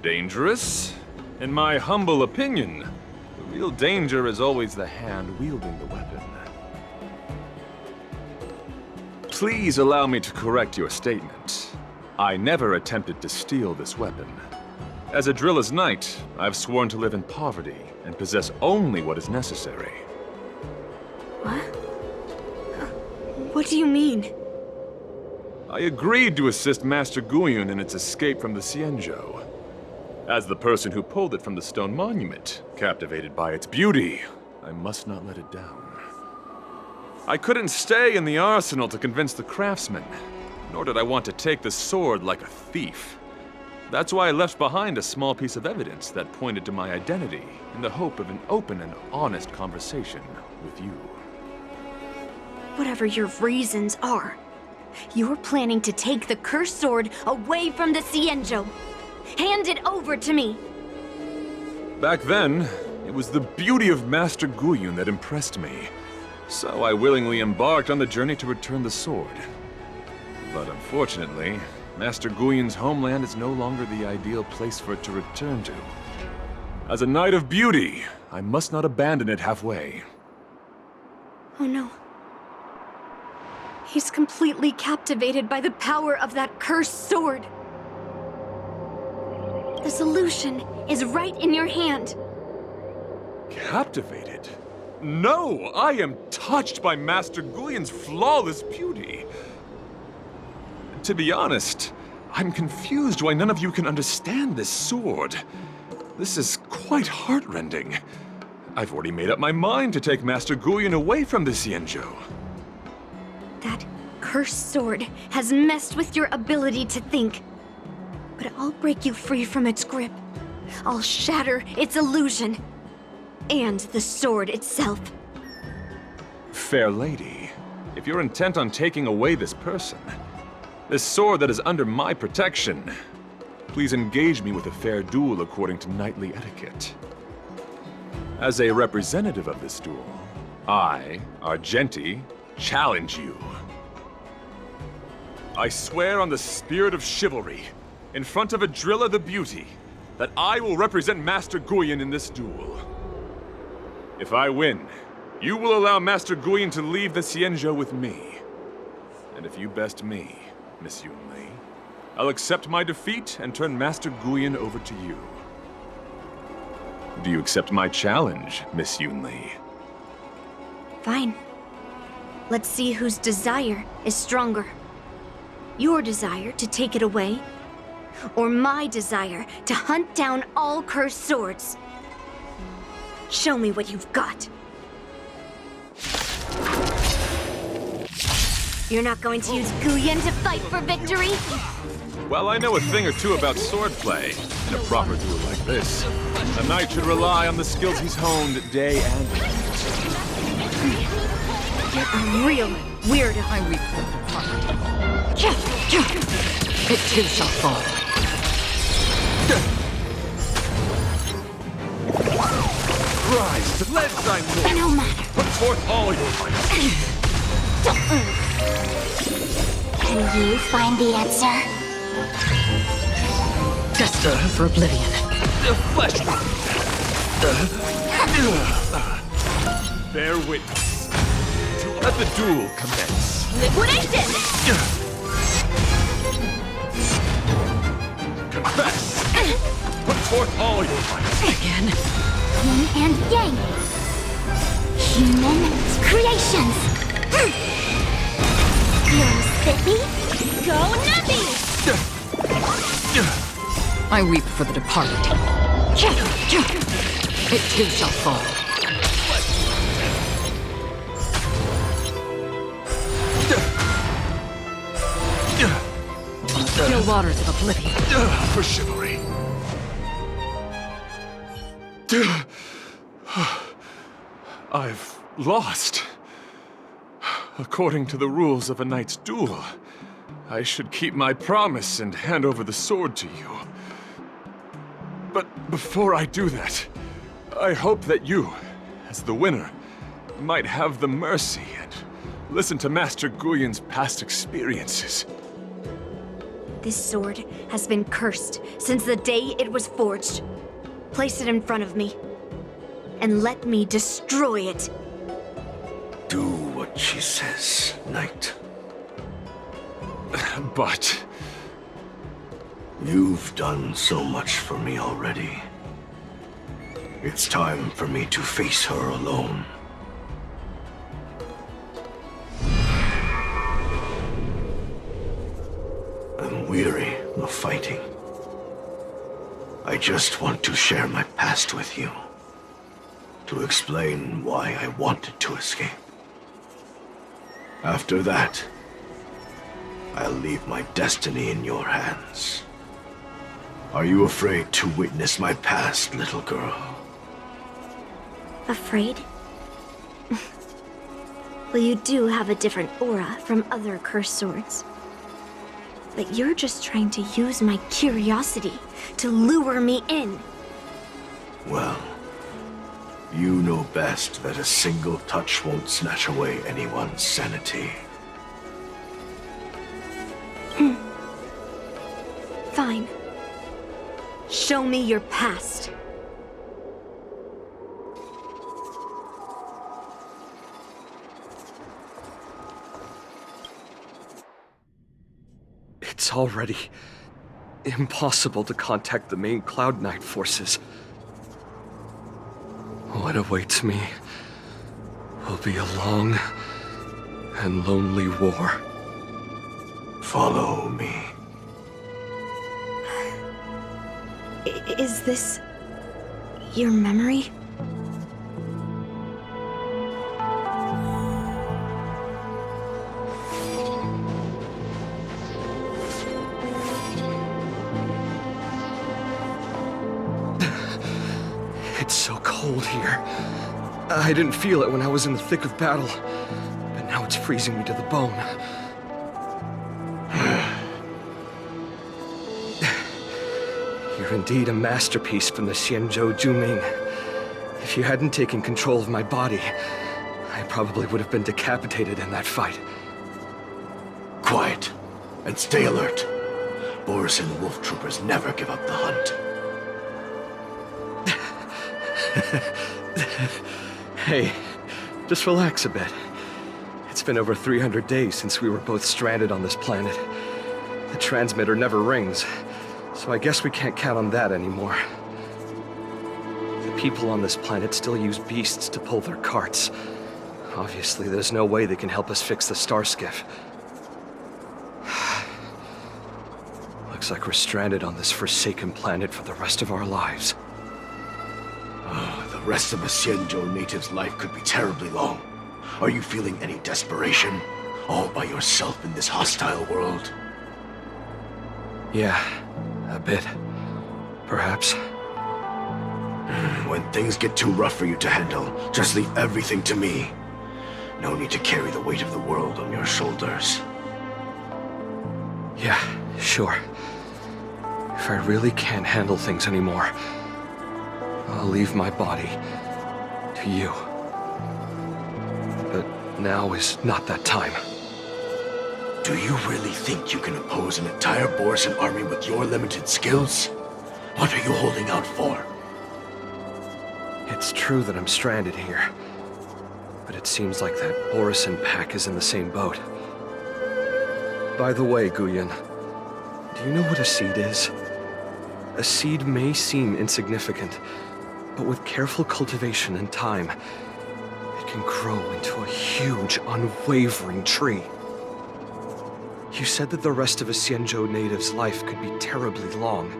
Dangerous? In my humble opinion, the real danger is always the hand wielding the weapon. Please allow me to correct your statement. I never attempted to steal this weapon. As a Driller's Knight, I've sworn to live in poverty and possess only what is necessary. do you mean? I agreed to assist Master Guiyun in its escape from the Xianzhou. As the person who pulled it from the stone monument, captivated by its beauty, I must not let it down. I couldn't stay in the arsenal to convince the craftsmen, nor did I want to take the sword like a thief. That's why I left behind a small piece of evidence that pointed to my identity in the hope of an open and honest conversation with you. Whatever your reasons are, you're planning to take the cursed sword away from the Xianzhou. Hand it over to me! Back then, it was the beauty of Master Guiyun that impressed me. So I willingly embarked on the journey to return the sword. But unfortunately, Master Guiyun's homeland is no longer the ideal place for it to return to. As a Knight of Beauty, I must not abandon it halfway. Oh no. He's completely captivated by the power of that cursed sword. The solution is right in your hand. Captivated? No! I am touched by Master Guiyun's flawless beauty. To be honest, I'm confused why none of you can understand this sword. This is quite heartrending. I've already made up my mind to take Master Guiyun away from the Xianzhou. That cursed sword has messed with your ability to think. But I'll break you free from its grip. I'll shatter its illusion. And the sword itself. Fair lady, if you're intent on taking away this person, this sword that is under my protection, please engage me with a fair duel according to knightly etiquette. As a representative of this duel, I, Argenti, challenge you. I swear on the spirit of chivalry, in front of Adrilla the Beauty, that I will represent Master Guiyun in this duel. If I win, you will allow Master Guiyun to leave the Xianzhou with me. And if you best me, Miss Yunli, I'll accept my defeat and turn Master Guiyun over to you. Do you accept my challenge, Miss Yunli? Fine. Let's see whose desire is stronger. Your desire to take it away, or my desire to hunt down all cursed swords. Show me what you've got. You're not going to use Guiyun to fight for victory? Well, I know a thing or two about swordplay. In a proper duel like this, a knight should rely on the skills he's honed day and night. You're a real weirdo. I weep for the departed. It too shall fall. Rise, let thy more. No matter. Put forth all your might. Can you find the answer? Destined for oblivion. The flesh wound. Bear witness. Let the duel commence. Liquidation! Confess. Put forth all your might. Again. Yin and yang. Human creations. You'll spit me? Go nutty! I weep for the departed. It too shall fall. Still waters of oblivion. For chivalry. I've lost. According to the rules of a knight's duel, I should keep my promise and hand over the sword to you. But before I do that, I hope that you, as the winner, might have the mercy and listen to Master Guiyun's past experiences. This sword has been cursed since the day it was forged. Place it in front of me, and let me destroy it. Do what she says, Knight. But... You've done so much for me already. It's time for me to face her alone. weary of fighting. I just want to share my past with you. To explain why I wanted to escape. After that, I'll leave my destiny in your hands. Are you afraid to witness my past, little girl? Afraid? Well, you do have a different aura from other cursed swords. But you're just trying to use my curiosity to lure me in. Well, you know best that a single touch won't snatch away anyone's sanity. Fine. Show me your past. It's already impossible to contact the main Cloud Knight forces. What awaits me will be a long and lonely war. Follow me. Is this your memory? It's so cold here. I didn't feel it when I was in the thick of battle, but now it's freezing me to the bone. You're indeed a masterpiece from the Xianzhou Juming. If you hadn't taken control of my body, I probably would have been decapitated in that fight. Quiet, and stay alert. Boris and Wolf Troopers never give up the hunt. Hey, just relax a bit. It's been over 300 days since we were both stranded on this planet. The transmitter never rings, so I guess we can't count on that anymore. The people on this planet still use beasts to pull their carts. Obviously, there's no way they can help us fix the star skiff. Looks like we're stranded on this forsaken planet for the rest of our lives. The rest of a Xianzhou native's life could be terribly long. Are you feeling any desperation? All by yourself in this hostile world? Yeah, a bit. Perhaps. When things get too rough for you to handle, just leave everything to me. No need to carry the weight of the world on your shoulders. Yeah, sure. If I really can't handle things anymore, I'll leave my body to you. But now is not that time. Do you really think you can oppose an entire Borisan army with your limited skills? What are you holding out for? It's true that I'm stranded here, but it seems like that Borisan pack is in the same boat. By the way, Guyan, do you know what a seed is? A seed may seem insignificant, but with careful cultivation and time, it can grow into a huge, unwavering tree. You said that the rest of a Xianzhou native's life could be terribly long.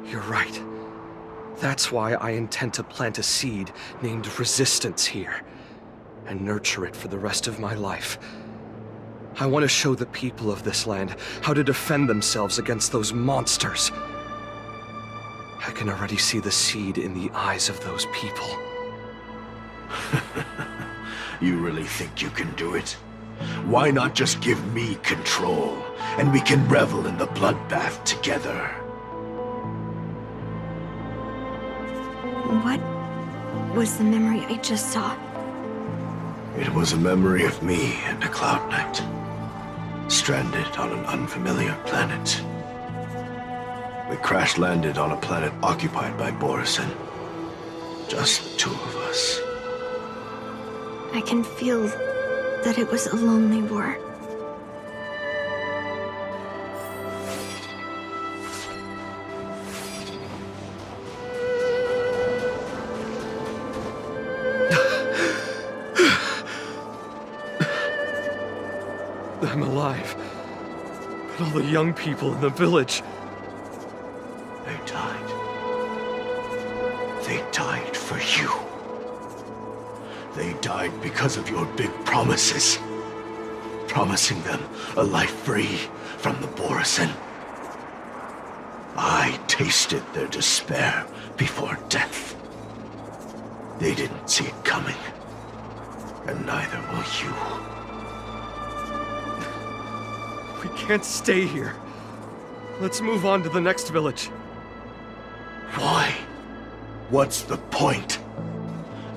You're right. That's why I intend to plant a seed named Resistance here, and nurture it for the rest of my life. I want to show the people of this land how to defend themselves against those monsters. I can already see the seed in the eyes of those people. You really think you can do it? Why not just give me control, and we can revel in the bloodbath together? What was the memory I just saw? It was a memory of me and a Cloud Knight, stranded on an unfamiliar planet. We crash-landed on a planet occupied by Borisan. Just the two of us. I can feel that it was a lonely war. I'm alive. But all the young people in the village... They died. They died for you. They died because of your big promises. Promising them a life free from the Borisin. I tasted their despair before death. They didn't see it coming. And neither will you. We can't stay here. Let's move on to the next village. Why? What's the point?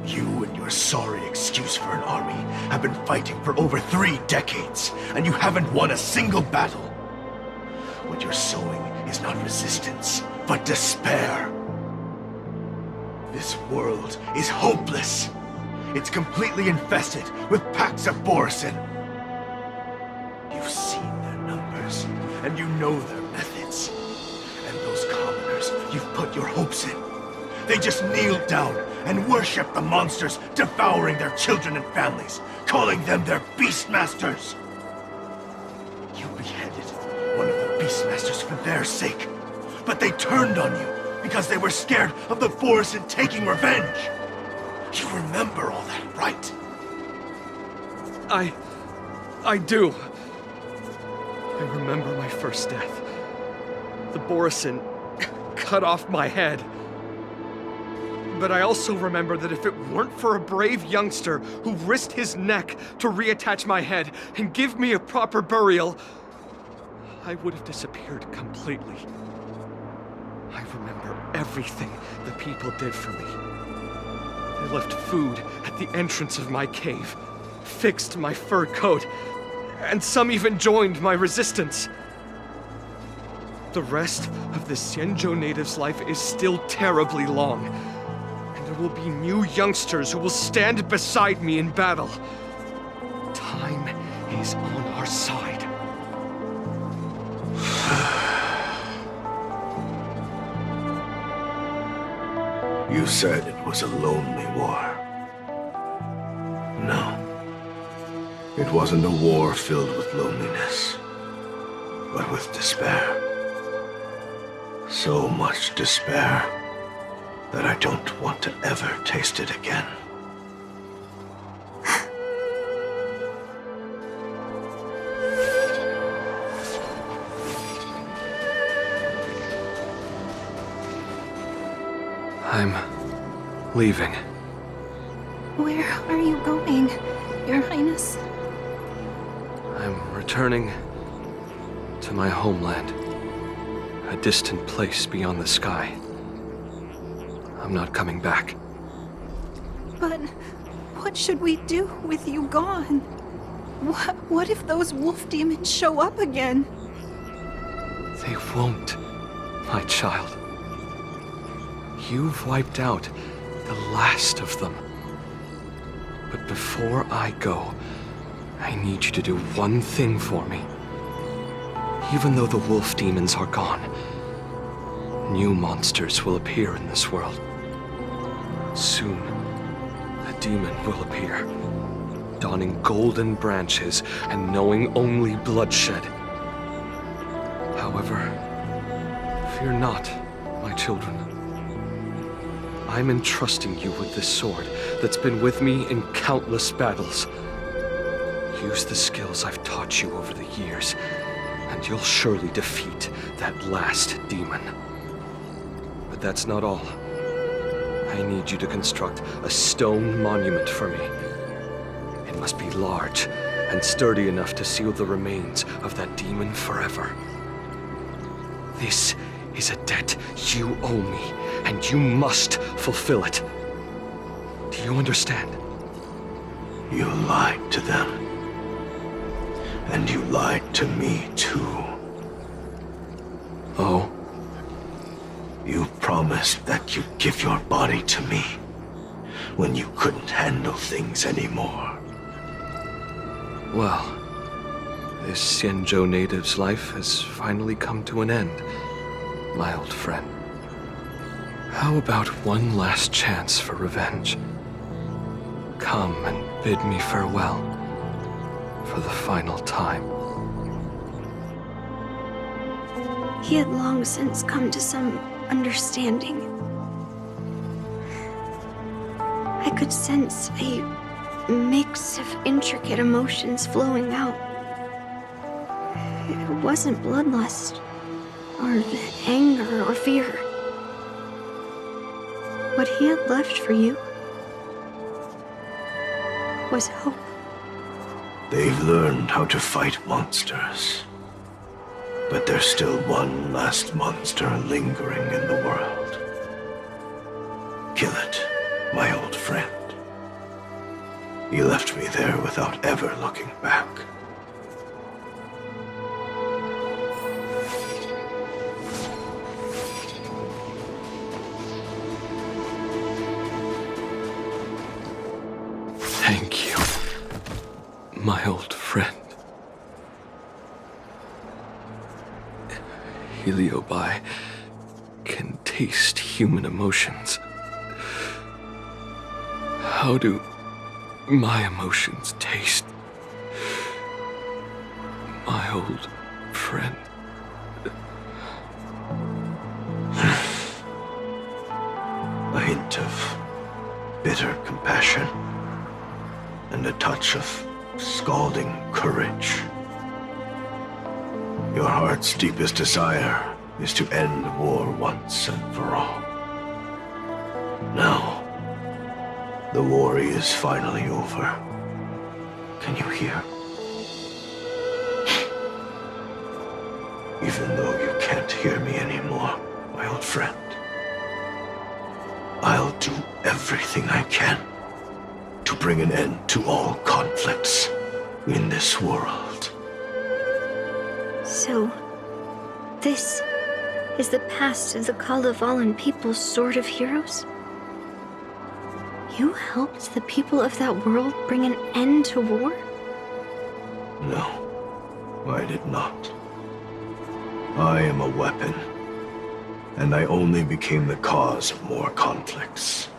You and your sorry excuse for an army have been fighting for over 3 decades, and you haven't won a single battle. What you're sowing is not resistance, but despair. This world is hopeless. It's completely infested with packs of Borisin. You've seen their numbers, and you know their methods. And those commoners you've put your hopes in, they just kneel down and worship the monsters devouring their children and families, calling them their beastmasters. You beheaded one of the beastmasters for their sake, but they turned on you because they were scared of the Borisin taking revenge. You remember all that, right? I do. I remember my first death. The Borisin cut off my head. But I also remember that if it weren't for a brave youngster who risked his neck to reattach my head and give me a proper burial, I would have disappeared completely. I remember everything the people did for me. They left food at the entrance of my cave, fixed my fur coat, and some even joined my resistance. The rest of the Xianzhou natives' life is still terribly long. There will be new youngsters who will stand beside me in battle. Time is on our side. You said it was a lonely war. No. It wasn't a war filled with loneliness, but with despair. So much despair that I don't want to ever taste it again. I'm leaving. Where are you going, Your Highness? I'm returning to my homeland, a distant place beyond the sky. I'm not coming back. But what should we do with you gone? What if those wolf demons show up again? They won't, my child. You've wiped out the last of them. But before I go, I need you to do one thing for me. Even though the wolf demons are gone, new monsters will appear in this world. Soon, a demon will appear, donning golden branches and knowing only bloodshed. However, fear not, my children. I'm entrusting you with this sword that's been with me in countless battles. Use the skills I've taught you over the years, and you'll surely defeat that last demon. But that's not all. I need you to construct a stone monument for me. It must be large and sturdy enough to seal the remains of that demon forever. This is a debt you owe me, and you must fulfill it. Do you understand? You lied to them. And you lied to me, too. Oh? You promised that you'd give your body to me when you couldn't handle things anymore. Well, this Xianzhou native's life has finally come to an end, my old friend. How about one last chance for revenge? Come and bid me farewell for the final time. he had long since come to some understanding. I could sense a mix of intricate emotions flowing out. It wasn't bloodlust, or anger, or fear. What he had left for you was hope. They've learned how to fight monsters. But there's still one last monster lingering in the world. Kill it, my old friend. He left me there without ever looking back. Thank you, my old friend. Heliobi can taste human emotions. How do my emotions taste? My old friend. A hint of bitter compassion and a touch of scalding courage. Your heart's deepest desire is to end war once and for all. Now, the war is finally over. Can you hear? Even though you can't hear me anymore, my old friend, I'll do everything I can to bring an end to all conflicts in this world. So, this is the past of the Kalevalan people's Sword of Heroes? You helped the people of that world bring an end to war? No, I did not. I am a weapon, and I only became the cause of more conflicts.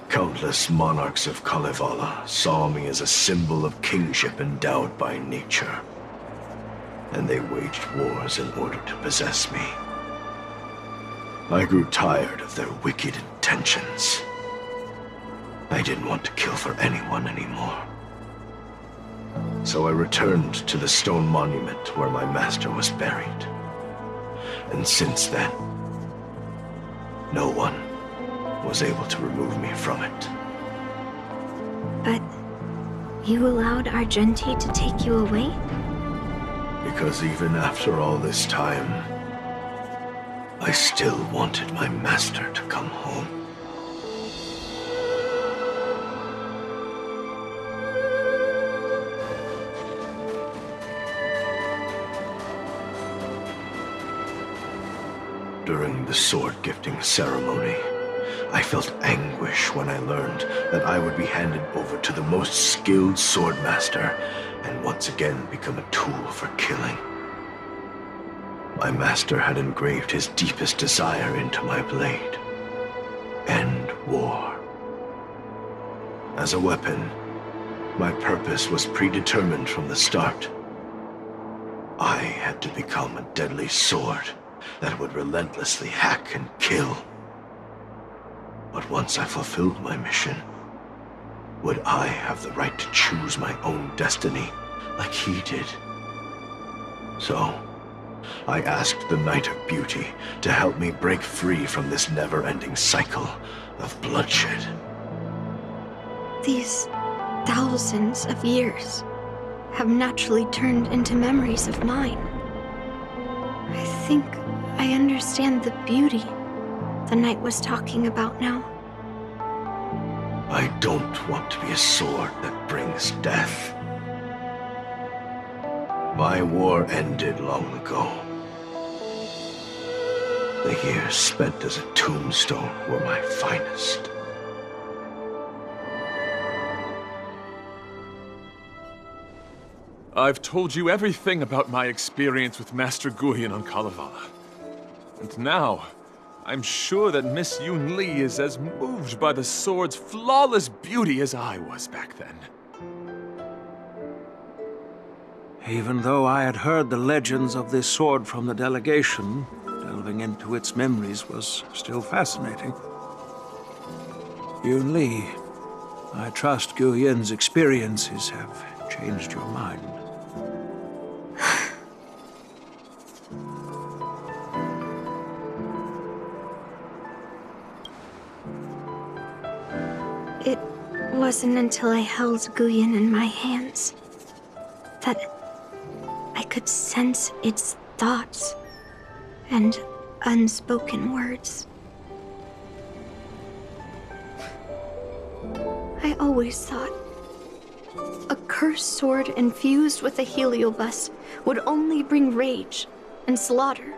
Countless monarchs of Kalevala saw me as a symbol of kingship endowed by nature, and they waged wars in order to possess me. I grew tired of their wicked intentions. I didn't want to kill for anyone anymore. So I returned to the stone monument where my master was buried. And since then, no one was able to remove me from it. But you allowed Argenti to take you away? Because even after all this time, I still wanted my master to come home. During the sword-gifting ceremony, I felt anguish when I learned that I would be handed over to the most skilled swordmaster and once again become a tool for killing. My master had engraved his deepest desire into my blade. End war. As a weapon, my purpose was predetermined from the start. I had to become a deadly sword that would relentlessly hack and kill. But once I fulfilled my mission, would I have the right to choose my own destiny like he did? So, I asked the Knight of Beauty to help me break free from this never-ending cycle of bloodshed. These thousands of years have naturally turned into memories of mine. I think I understand the beauty the knight was talking about now. I don't want to be a sword that brings death. My war ended long ago. The years spent as a tombstone were my finest. I've told you everything about my experience with Master Huaiyan on Kalevala. And now, I'm sure that Miss Yunli is as moved by the sword's flawless beauty as I was back then. Even though I had heard the legends of this sword from the delegation, delving into its memories was still fascinating. Yunli, I trust Huaiyan's experiences have changed your mind. It wasn't until I held Huaiyan in my hands that I could sense its thoughts and unspoken words. I always thought a cursed sword infused with a heliobus would only bring rage and slaughter.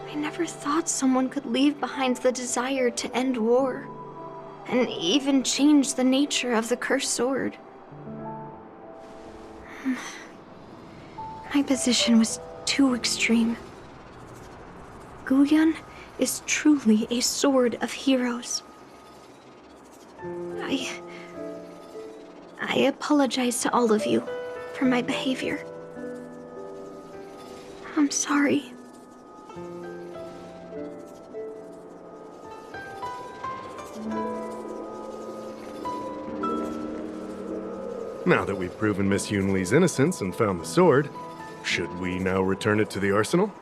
I never thought someone could leave behind the desire to end war, and even change the nature of the cursed sword. My position was too extreme. Huaiyan is truly a sword of heroes. I apologize to all of you for my behavior. I'm sorry. Now that we've proven Miss Yunli's innocence and found the sword, should we now return it to the arsenal?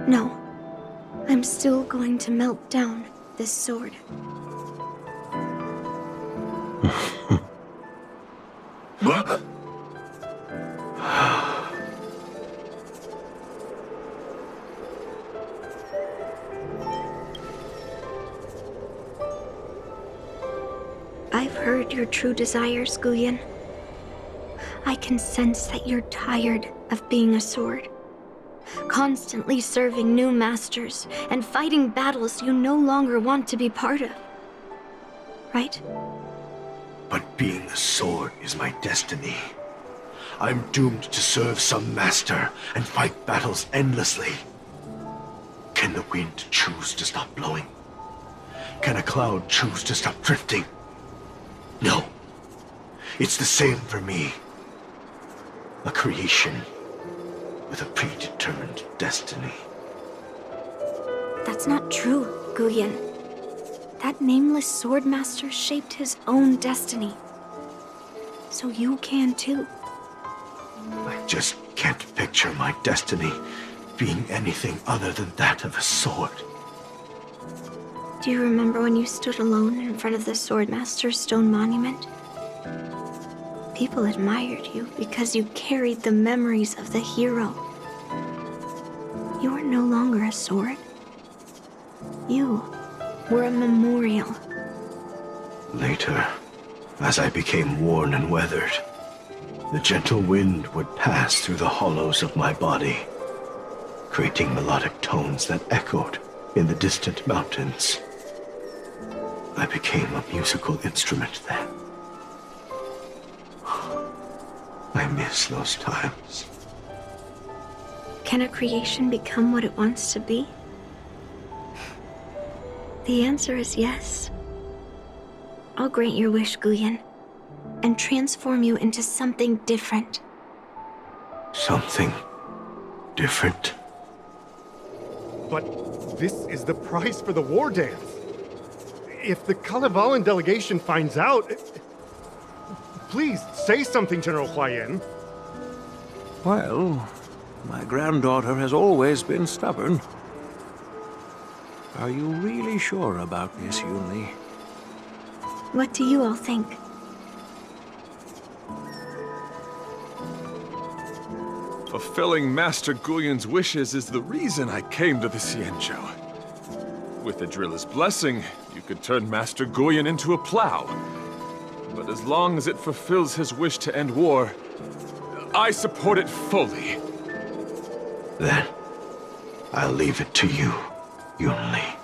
No. I'm still going to melt down this sword. What? I've heard your true desires, Huaiyan. I can sense that you're tired of being a sword, constantly serving new masters and fighting battles you no longer want to be part of. Right? But being a sword is my destiny. I'm doomed to serve some master and fight battles endlessly. Can the wind choose to stop blowing? Can a cloud choose to stop drifting? No. It's the same for me. A creation with a predetermined destiny. That's not true, Huaiyan. That nameless swordmaster shaped his own destiny. So you can too. I just can't picture my destiny being anything other than that of a sword. Do you remember when you stood alone in front of the swordmaster's stone monument? People admired you because you carried the memories of the hero. You were no longer a sword. You were a memorial. Later, as I became worn and weathered, the gentle wind would pass through the hollows of my body, creating melodic tones that echoed in the distant mountains. I became a musical instrument then. I miss those times. Can a creation become what it wants to be? The answer is yes. I'll grant your wish, Huaiyan, and transform you into something different. Something different? But this is the price for the war dance. If the Kalevalan delegation finds out... Please, say something, General Huaiyan. Well, my granddaughter has always been stubborn. Are you really sure about this, Yunli? What do you all think? Fulfilling Master Huaiyan's wishes is the reason I came to the Xianzhou. With the driller's blessing, you could turn Master Huaiyan into a plow. But as long as it fulfills his wish to end war, I support it fully. Then, I'll leave it to you, Yunli.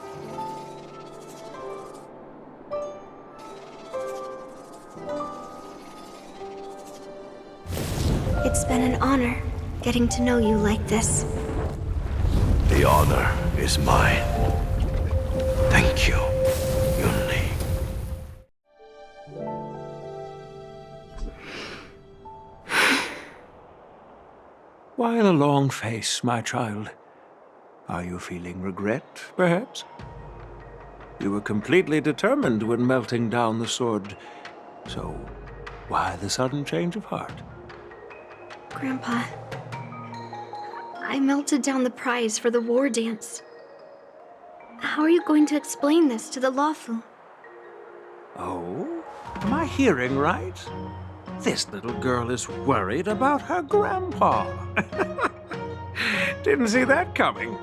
It's been an honor getting to know you like this. The honor is mine. Thank you, Yunli. Why the long face, my child? Are you feeling regret, perhaps? You were completely determined when melting down the sword, so why the sudden change of heart? Grandpa, I melted down the prize for the war dance. How are you going to explain this to the lawful? Oh? Am I hearing right? This little girl is worried about her grandpa. Didn't see that coming.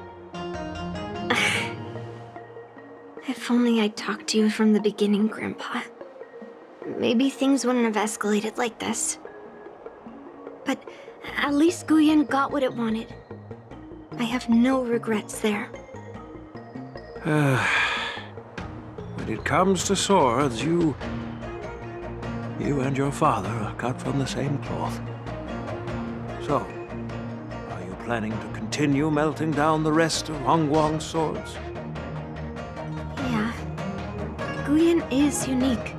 If only I'd talked to you from the beginning, Grandpa. Maybe things wouldn't have escalated like this. But at least Huaiyan got what it wanted. I have no regrets there. When it comes to swords, you and your father are cut from the same cloth. So, are you planning to continue melting down the rest of Hongguang's swords? Yeah. Huaiyan is unique.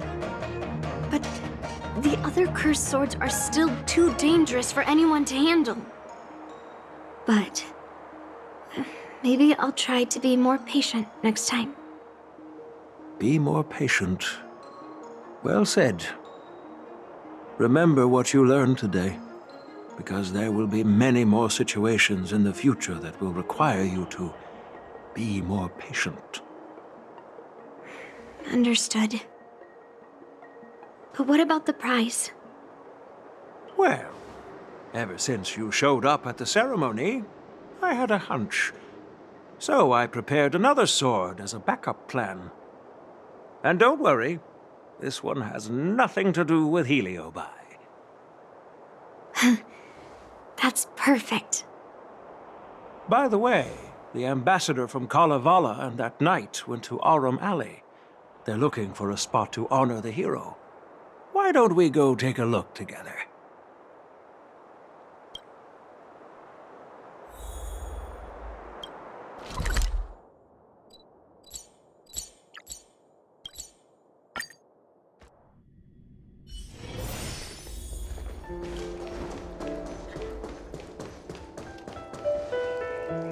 But the other cursed swords are still too dangerous for anyone to handle. But maybe I'll try to be more patient next time. Be more patient. Well said. Remember what you learned today, because there will be many more situations in the future that will require you to be more patient. Understood. But what about the prize? Well, ever since you showed up at the ceremony, I had a hunch. So I prepared another sword as a backup plan. And don't worry, this one has nothing to do with Heliobi. That's perfect. By the way, the ambassador from Kalevala and that knight went to Arum Alley. They're looking for a spot to honor the hero. Why don't we go take a look together?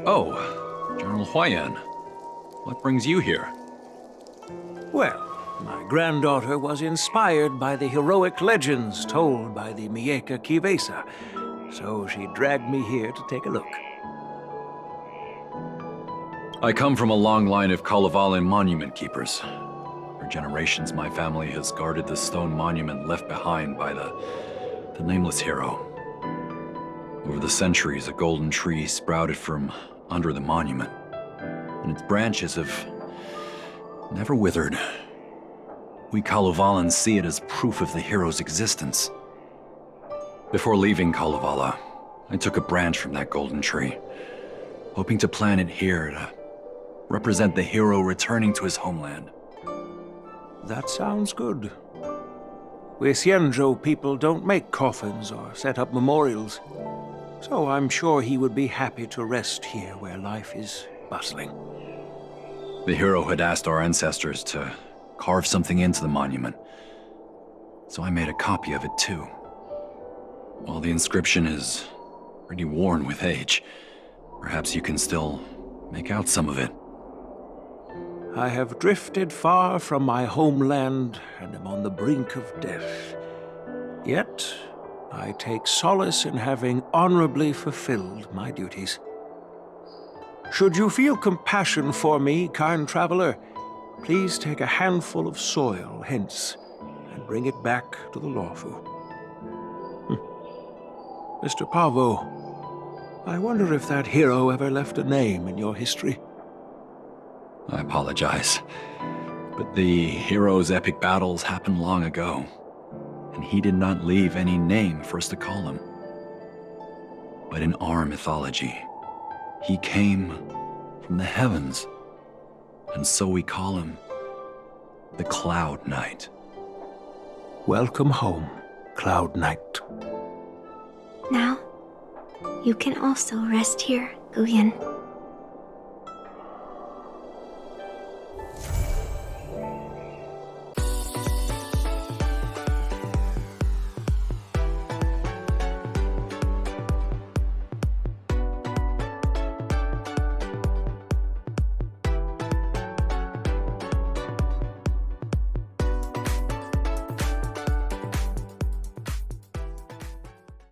Oh, General Huaiyan. What brings you here? Well, my granddaughter was inspired by the heroic legends told by the Mieka Kivesa, so she dragged me here to take a look. I come from a long line of Kalevalan monument keepers. For generations, my family has guarded the stone monument left behind by the nameless hero. Over the centuries, a golden tree sprouted from under the monument, and its branches have never withered. We Kalevalans see it as proof of the hero's existence. Before leaving Kalevala, I took a branch from that golden tree, hoping to plant it here to represent the hero returning to his homeland. That sounds good. We Xianzhou people don't make coffins or set up memorials, so I'm sure he would be happy to rest here where life is bustling. The hero had asked our ancestors to carve something into the monument, so I made a copy of it too. While the inscription is pretty worn with age, perhaps you can still make out some of it. I have drifted far from my homeland and am on the brink of death. Yet, I take solace in having honorably fulfilled my duties. Should you feel compassion for me, kind traveler, please take a handful of soil hence and bring it back to the lawful. Mr. Pavo, I wonder if that hero ever left a name in your history. I apologize, but the hero's epic battles happened long ago, and he did not leave any name for us to call him. But in our mythology, he came from the heavens, and so we call him the Cloud Knight. Welcome home, Cloud Knight. Now, you can also rest here, Huaiyan.